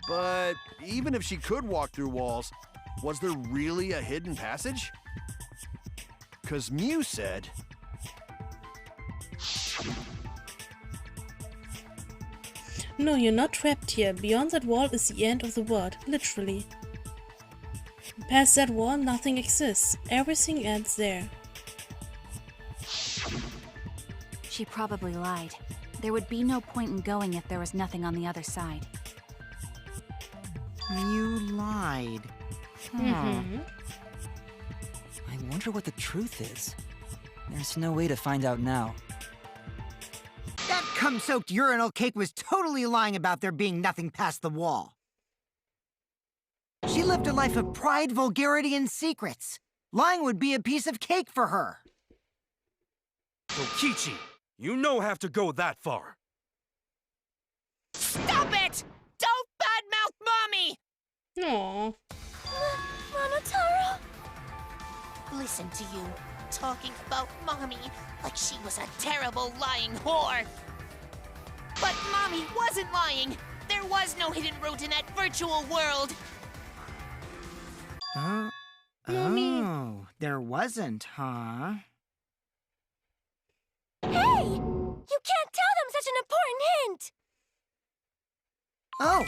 But even if she could walk through walls, was there really a hidden passage? 'Cause Mew said... No, you're not trapped here. Beyond that wall is the end of the world, literally. Past that wall, nothing exists. Everything ends there. She probably lied. There would be no point in going if there was nothing on the other side. You lied. Mhm. I wonder what the truth is. There's no way to find out now. That cum-soaked urinal cake was totally lying about there being nothing past the wall. She lived a life of pride, vulgarity, and secrets. Lying would be a piece of cake for her. Kokichi, you no have to go that far. Stop it! Don't badmouth Mommy! Aww. Monotaro? Listen to you, talking about Mommy like she was a terrible lying whore. But Mommy wasn't lying. There was no hidden route in that virtual world. Oh, there wasn't, huh? Hey! You can't tell them such an important hint! Oh,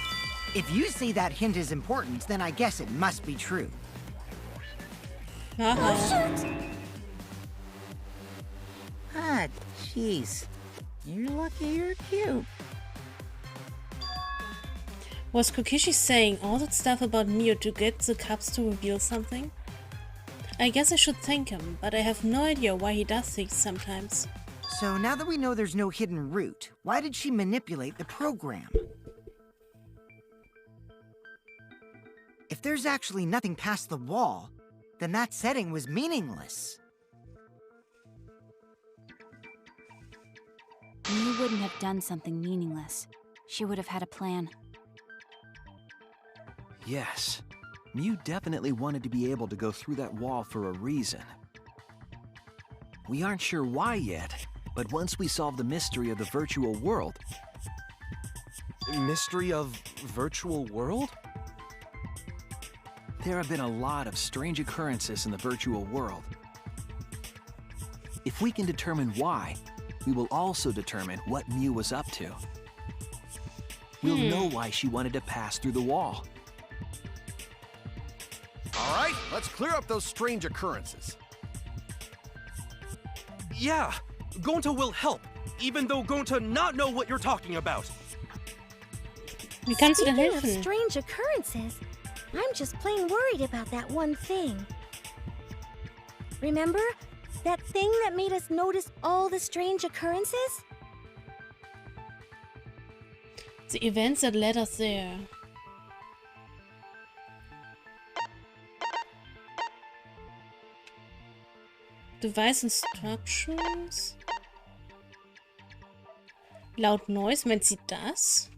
if you say that hint is important, then I guess it must be true. Haha. Shoot! Ah, jeez. You're lucky you're cute. Was Kokishi saying all that stuff about Mio to get the cups to reveal something? I guess I should thank him, but I have no idea why he does things sometimes. So now that we know there's no hidden route, why did she manipulate the program? If there's actually nothing past the wall, then that setting was meaningless. Mew wouldn't have done something meaningless. She would have had a plan. Yes, Mew definitely wanted to be able to go through that wall for a reason. We aren't sure why yet, but once we solve the mystery of the virtual world... Mystery of virtual world? There have been a lot of strange occurrences in the virtual world. If we can determine why, we will also determine what Mew was up to. We'll know why she wanted to pass through the wall. All right, let's clear up those strange occurrences. Yeah, Gonta will help, even though Gonta not know what you're talking about. Wie kannst du denn Speaking of helfen? strange occurrences, I'm just plain worried about that one thing. Remember? That thing that made us notice all the strange occurrences? The events that led us there. Device Instructions. Laut Noise, meint sie das?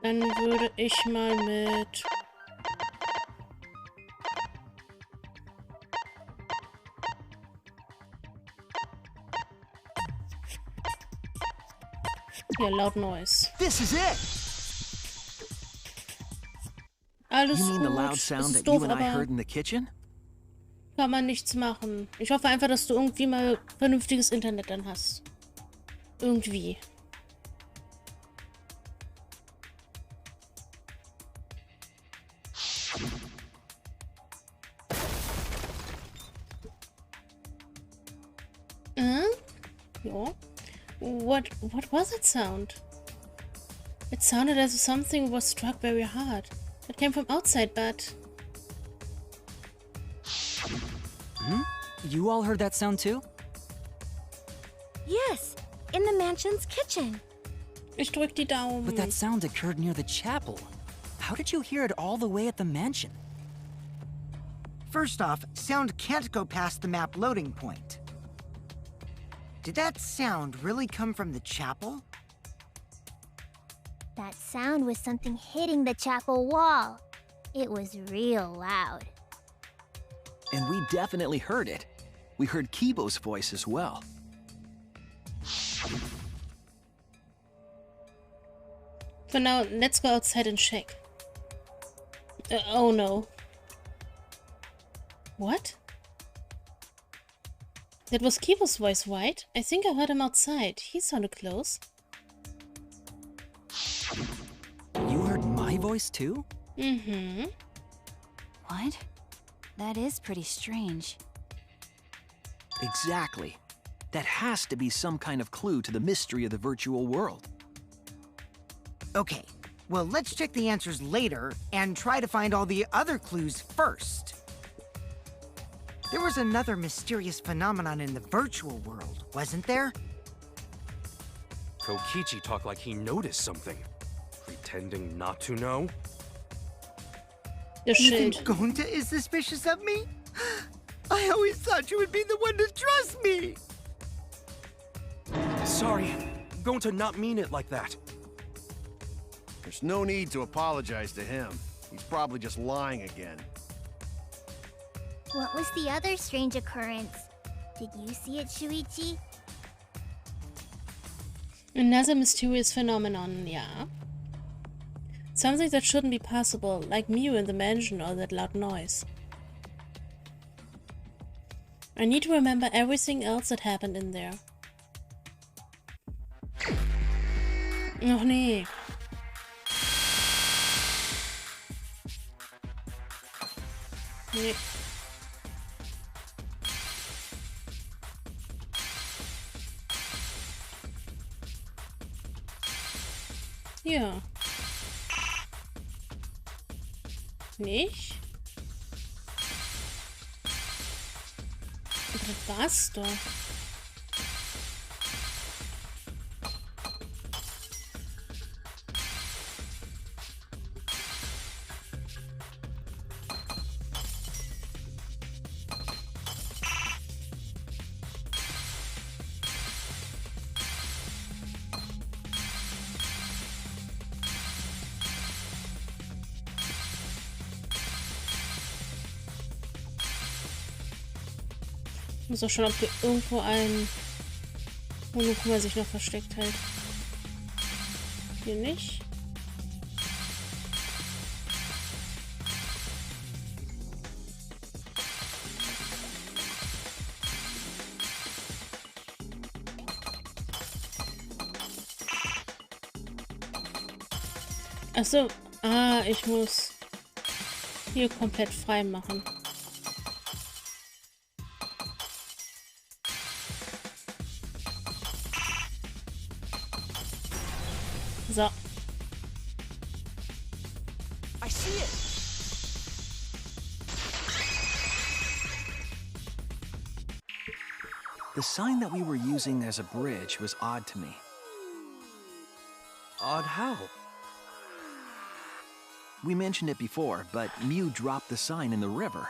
Dann würde ich mal mit... Ja, laut Noise. This is it! Alles You mean the gut. loud Es sound ist that doof, you and I aber heard in the kitchen? kann man nichts machen. Ich hoffe einfach, dass du irgendwie mal vernünftiges Internet dann hast. Irgendwie. Ja. What was that sound? It sounded as if something was struck very hard. It came from outside, but... You all heard that sound too? Yes, in the mansion's kitchen. Ich drück die Daumen. But that sound occurred near the chapel. How did you hear it all the way at the mansion? First off, sound can't go past the map loading point. Did that sound really come from the chapel? That sound was something hitting the chapel wall. It was real loud. And we definitely heard it. We heard Kibo's voice as well. For now, let's go outside and check. Oh no. What? That was Kibo's voice, right? I think I heard him outside. He sounded close. You heard my voice too? Mm-hmm. What? That is pretty strange. Exactly. That has to be some kind of clue to the mystery of the virtual world. Okay, well, let's check the answers later and try to find all the other clues first. There was another mysterious phenomenon in the virtual world, wasn't there? Kokichi talked like he noticed something. Pretending not to know? The You think Schild. Gonta is suspicious of me? I always thought you would be the one to trust me! Sorry, going to not mean it like that. There's no need to apologize to him. He's probably just lying again. What was the other strange occurrence? Did you see it, Shuichi? Another mysterious phenomenon, yeah. Something that shouldn't be possible, like Mew in the mansion or that loud noise. I need to remember everything else that happened in there. Och nee. Nee. Ja. Nicht? Aber das war's doch. Ich muss auch schon, ob hier irgendwo ein Monokuma sich noch versteckt hält. Hier nicht. Ach so. Ah, ich muss hier komplett frei machen. So. I see it! The sign that we were using as a bridge was odd to me. Odd how? We mentioned it before, but Mew dropped the sign in the river.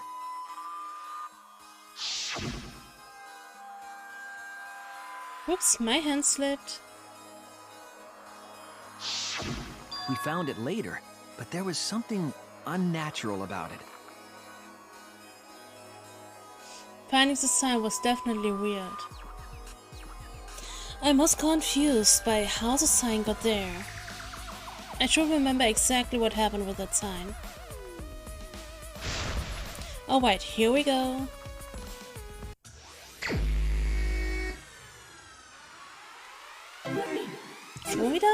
Whoops, my hand slipped. We found it later, but there was something unnatural about it. Finding the sign was definitely weird. I'm most confused by how the sign got there. I should remember exactly what happened with that sign. Alright, here we go. Schon wieder?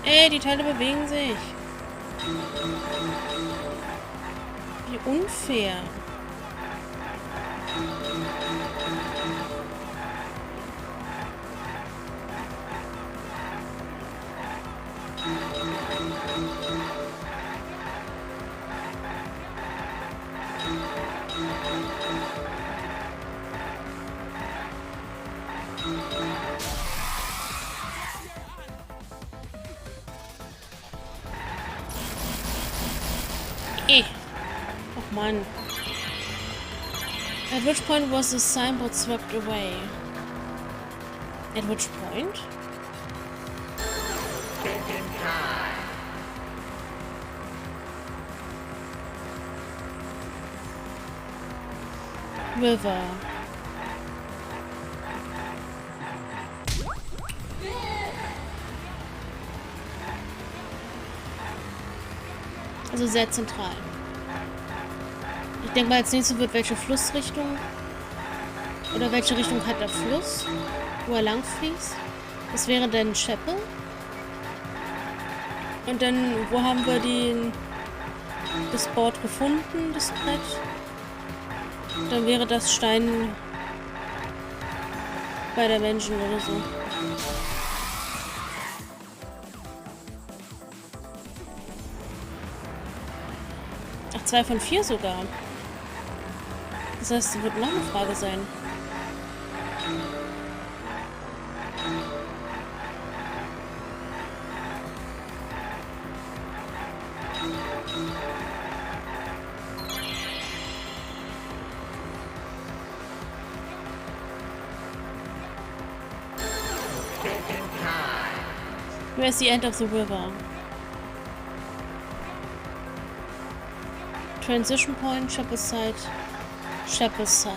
Ey, die Teile bewegen sich. Wie unfair. Oh man. At which point was the signboard swept away? At which point? River. Also sehr zentral. Ich denke mal, als nächstes wird welche Flussrichtung oder welche Richtung hat der Fluss, wo er lang fließt. Das wäre dann Chapel. Und dann, wo haben wir das Board gefunden, das Brett? Dann wäre das Stein bei der Menschen oder so. Ach, 2 von 4 sogar. Das heißt, es wird noch eine Frage sein. Where's the end of the river? Transition point, Chapel side, Chapel side.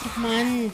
Ach Mann.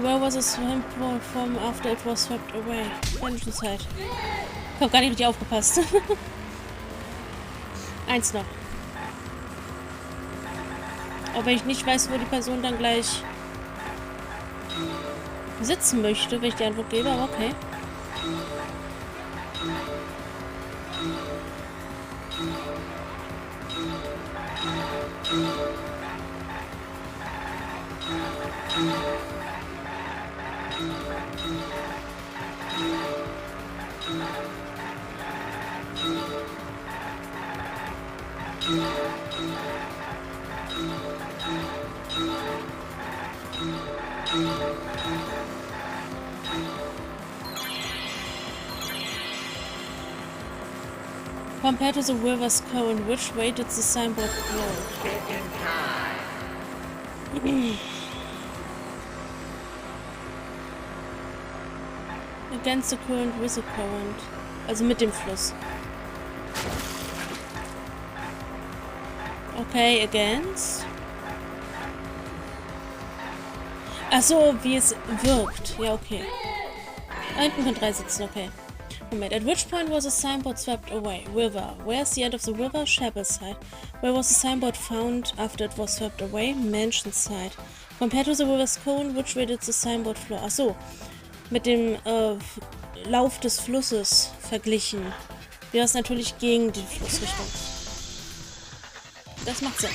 Where was a swim from after it was swept away? Welche Zeit? Ich hab gar nicht richtig aufgepasst. Eins noch. Aber wenn ich nicht weiß, wo die Person dann gleich sitzen möchte, wenn ich die Antwort gebe, aber okay. Compared to the river's current, which way did the signboard flow? Against the current, with the current. Also mit dem Fluss. Okay, against. Achso, wie es wirkt. Ja, okay. Da hinten können 3 sitzen, okay. Moment. At which point was the signboard swept away? River. Where's the end of the river? Shepherd's side. Where was the signboard found after it was swept away? Mansion side. Compared to the river's cone, which way did the signboard flow? Achso. Mit dem Lauf des Flusses verglichen. Wäre es natürlich gegen die Flussrichtung. Das macht Sinn.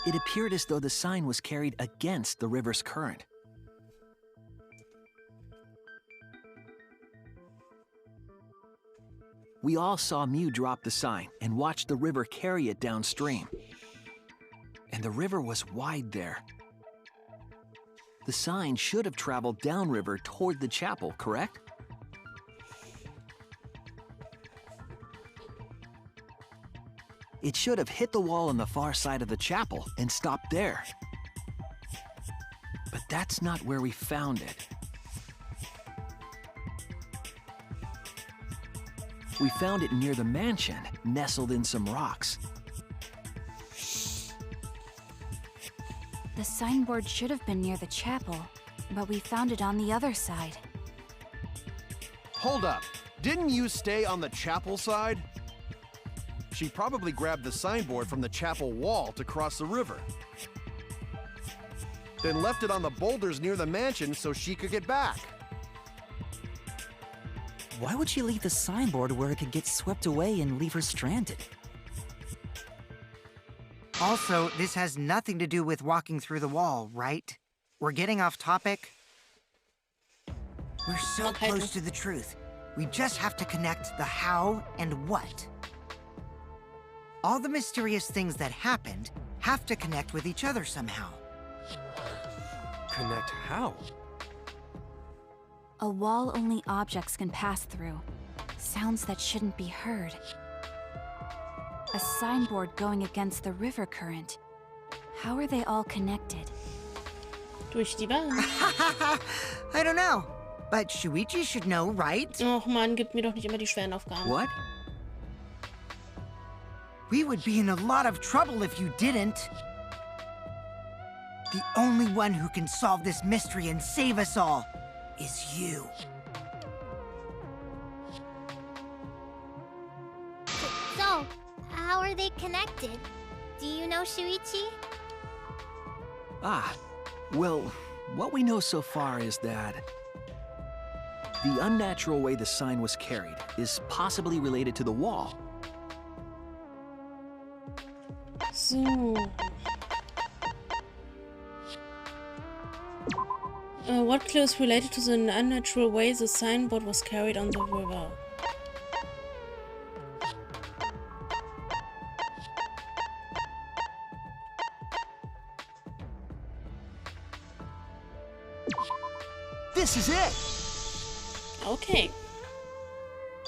It appeared as though the sign was carried against the river's current. We all saw Mew drop the sign and watch the river carry it downstream. And the river was wide there. The sign should have traveled downriver toward the chapel, correct? It should have hit the wall on the far side of the chapel and stopped there. But that's not where we found it. We found it near the mansion, nestled in some rocks. The signboard should have been near the chapel, but we found it on the other side. Hold up. Didn't you stay on the chapel side? She probably grabbed the signboard from the chapel wall to cross the river. Then left it on the boulders near the mansion so she could get back. Why would she leave the signboard where it could get swept away and leave her stranded? Also, this has nothing to do with walking through the wall, right? We're getting off topic. We're so close to the truth. We just have to connect the how and what. All the mysterious things that happened have to connect with each other somehow. Connect how? A wall only objects can pass through. Sounds that shouldn't be heard. A signboard going against the river current. How are they all connected? Durch die Bahn. I don't know. But Shuichi should know, right? Och Mann, gib mir doch nicht immer die schweren Aufgaben. What? We would be in a lot of trouble if you didn't. The only one who can solve this mystery and save us all is you. So, how are they connected? Do you know, Shuichi? Well, what we know so far is that the unnatural way the sign was carried is possibly related to the wall. So. What clue is related to the unnatural way the signboard was carried on the river? This is it! Okay.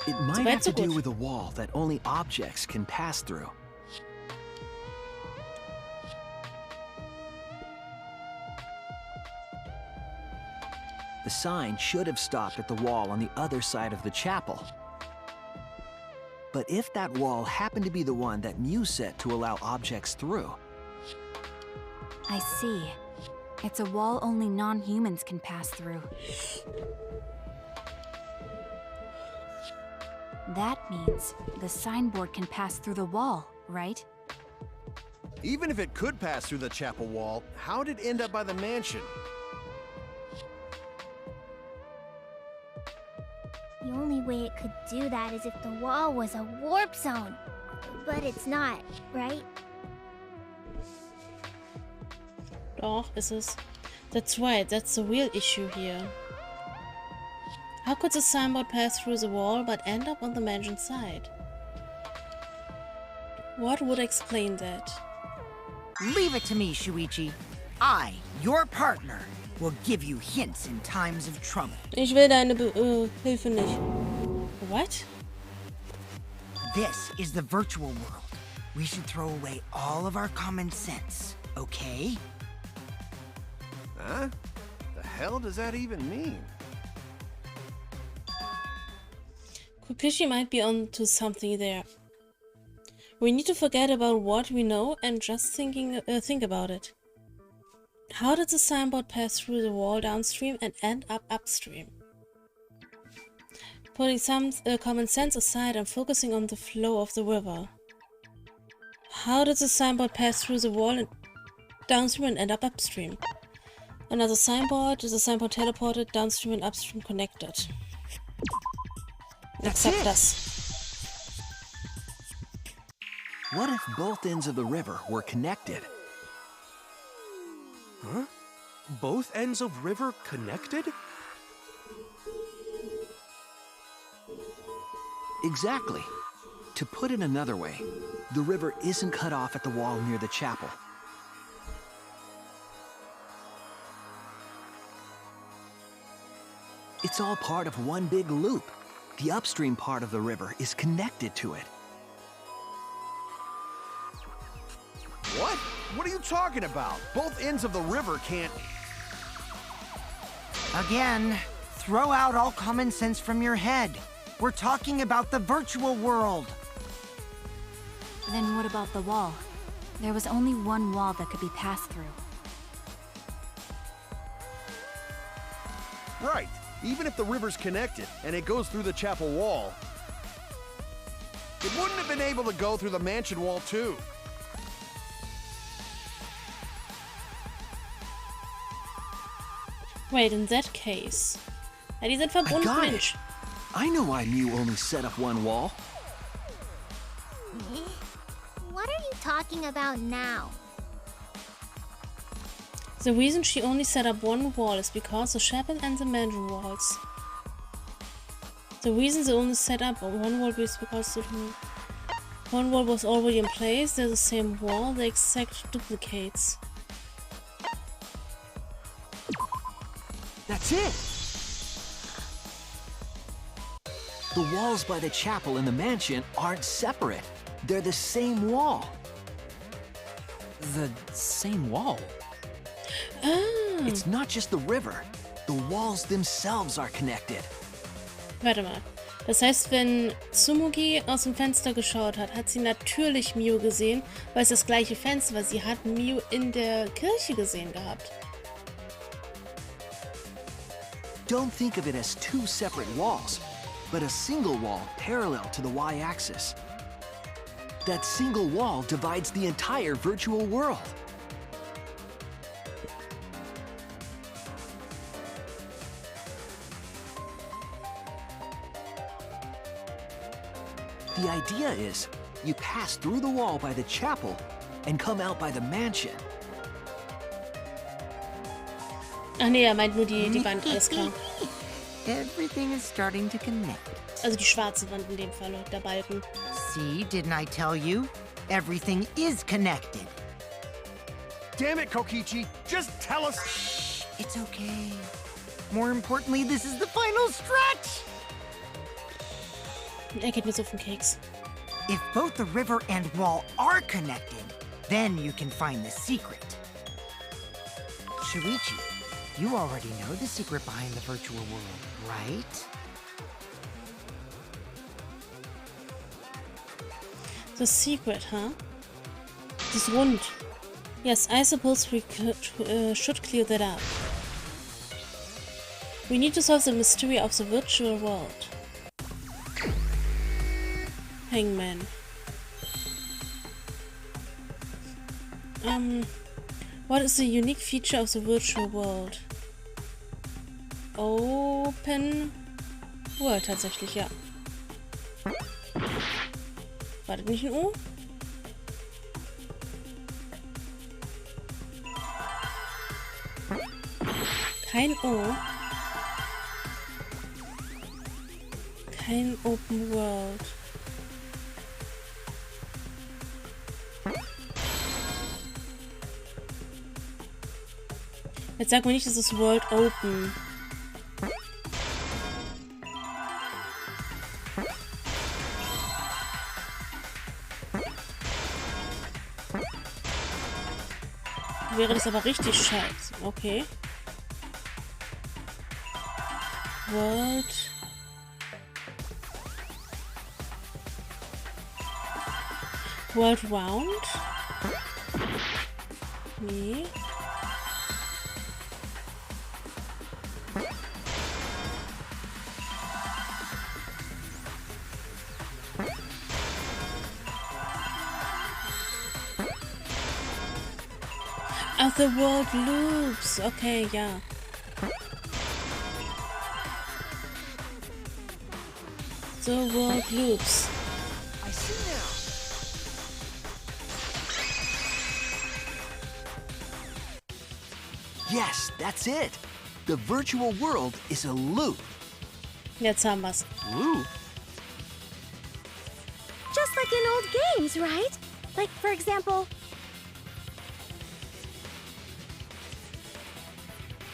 It might have to do with a wall that only objects can pass through. The sign should have stopped at the wall on the other side of the chapel. But if that wall happened to be the one that Mew set to allow objects through... I see. It's a wall only non-humans can pass through. That means the signboard can pass through the wall, right? Even if it could pass through the chapel wall, how did it end up by the mansion? The only way it could do that is if the wall was a warp zone. But it's not, right? Doch, ist es. That's right, that's the real issue here. How could the signboard pass through the wall but end up on the mansion side? What would explain that? Leave it to me, Shuichi. I, your partner, will give you hints in times of trouble. Ich will deine Hilfe nicht. What? This is the virtual world. We should throw away all of our common sense, okay? Huh? The hell does that even mean? Kokishi might be onto something there. We need to forget about what we know and just think about it. How did the signboard pass through the wall downstream and end up upstream? Putting some common sense aside and focusing on the flow of the river. How did the signboard pass through the wall and downstream and end up upstream? Another signboard. Is the signboard teleported downstream and upstream connected? Except das. What if both ends of the river were connected? Huh? Both ends of river connected? Exactly. To put it another way, the river isn't cut off at the wall near the chapel. It's all part of one big loop. The upstream part of the river is connected to it. What? What are you talking about? Both ends of the river can't... Again, throw out all common sense from your head. We're talking about the virtual world. Then what about the wall? There was only one wall that could be passed through. Right. Even if the river's connected and it goes through the chapel wall, it wouldn't have been able to go through the mansion wall too. Wait, in that case. Ja, die sind I verbunden, got it. Mensch. I know why Mew only set up one wall. What are you talking about now? The reason she only set up one wall is because the chapel and the mansion walls. The reason they only set up one wall is because one wall was already in place. They're the same wall, they're exact duplicates. That's it! The walls by the chapel and the mansion aren't separate. They're the same wall. The same wall? Ah, It's not just the river. The walls themselves are connected. warte mal. Das heißt, wenn Tsumugi aus dem Fenster geschaut hat, hat sie natürlich Mew gesehen, weil es das gleiche Fenster war. Sie hat Mew in der Kirche gesehen gehabt. Don't think of it as two separate walls, but a single wall parallel to the y-axis. That single wall divides the entire virtual world. The idea is, you pass through the wall by the chapel and come out by the mansion. Ach nee, er meint nur die Wand, alles klar. Everything is starting to connect. Also die schwarze Wand in dem Fall, der Balken. See, didn't I tell you? Everything is connected. Damn it, Kokichi! Just tell us... It's okay. More importantly, this is the final stretch! Er geht mir so auf den Keks. If both the river and wall are connected, then you can find the secret. Shuichi, you already know the secret behind the virtual world, right? The secret, huh? This rund. Yes, I suppose we should clear that up. We need to solve the mystery of the virtual world. Hangman. What is the unique feature of the virtual world? Open World tatsächlich, ja. Wartet, nicht ein O? Kein O. Kein Open World. Jetzt sag mir nicht, es ist World Open. Wäre das aber richtig scheiße. Okay. World. World Round? Nee. Ach, The World Loops. Okay, ja. The World Loops. I see now. Yes, that's it. The virtual world is a loop. Jetzt haben wir's. Loop? Just like in old games, right? Like, for example,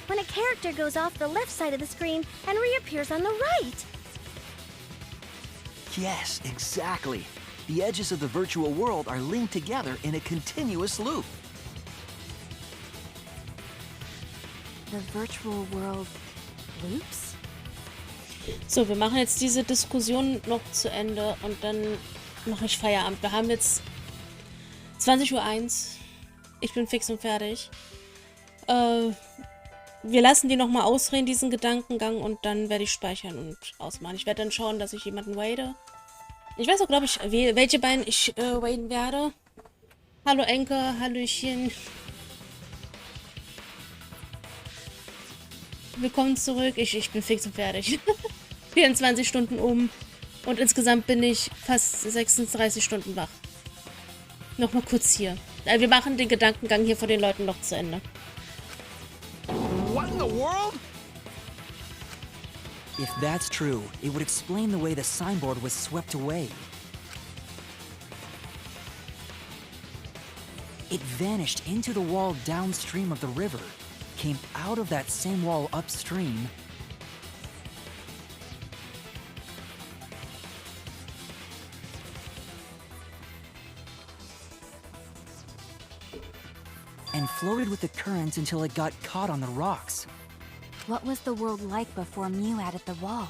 when a character goes off the left side of the screen and reappears on the right. Yes, exactly. The edges of the virtual world are linked together in a continuous loop. The virtual world loops? So, wir machen jetzt diese Diskussion noch zu Ende und dann mache ich Feierabend. Wir haben jetzt 20:01 Uhr. Ich bin fix und fertig. Wir lassen die nochmal ausreden, diesen Gedankengang, und dann werde ich speichern und ausmachen. Ich werde dann schauen, dass ich jemanden wade. Ich weiß auch, glaube ich, welche beiden ich waden werde. Hallo Enke, Hallöchen. Willkommen zurück. Ich bin fix und fertig. 24 Stunden um und insgesamt bin ich fast 36 Stunden wach. Nochmal kurz hier. Wir machen den Gedankengang hier vor den Leuten noch zu Ende. What in the world? If that's true, it would explain the way the signboard was swept away. It vanished into the wall downstream of the river, came out of that same wall upstream, and floated with the current until it got caught on the rocks. What was the world like before Mew added the wall?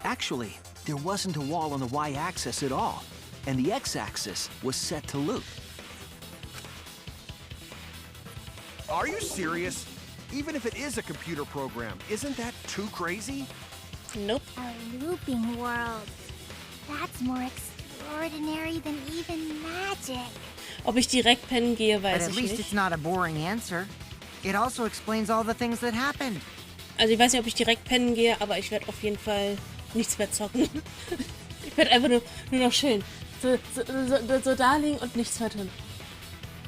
Actually, there wasn't a wall on the y-axis at all, and the x-axis was set to loop. Are you serious? Even if it is a computer program, isn't that too crazy? Nope. A looping world. That's more extraordinary than even magic. Ob ich direkt pennen gehe, But weiß at ich least nicht. it's not a boring answer. It also explains all the things that happened. Also ich weiß nicht, ob ich direkt pennen gehe, aber ich werde auf jeden Fall nichts mehr zocken. Ich werde einfach nur noch chillen. So da liegen und nichts mehr tun.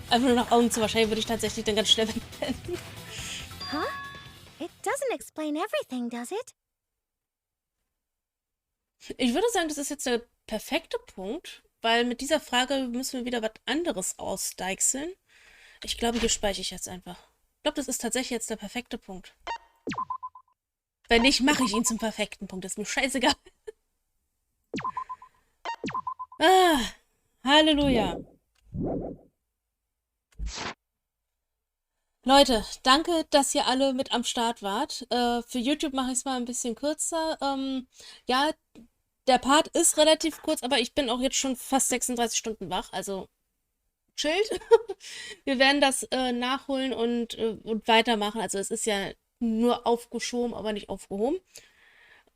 Einfach nur noch Augen zu. Wahrscheinlich würde ich tatsächlich dann ganz schnell wegpennen. Huh? It doesn't explain everything, does it? Ich würde sagen, das ist jetzt der perfekte Punkt, weil mit dieser Frage müssen wir wieder was anderes ausdeichseln. Ich glaube, hier speichere ich jetzt einfach. Ich glaube, das ist tatsächlich jetzt der perfekte Punkt. Wenn nicht, mache ich ihn zum perfekten Punkt. Das ist mir scheißegal. Ah, Halleluja. Leute, danke, dass ihr alle mit am Start wart. Für YouTube mache ich es mal ein bisschen kürzer. Ja, der Part ist relativ kurz, aber ich bin auch jetzt schon fast 36 Stunden wach, also chillt. Wir werden das nachholen und weitermachen. Also es ist ja nur aufgeschoben, aber nicht aufgehoben.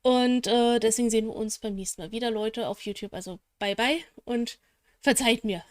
Und deswegen sehen wir uns beim nächsten Mal wieder, Leute, auf YouTube. Also bye bye und verzeiht mir.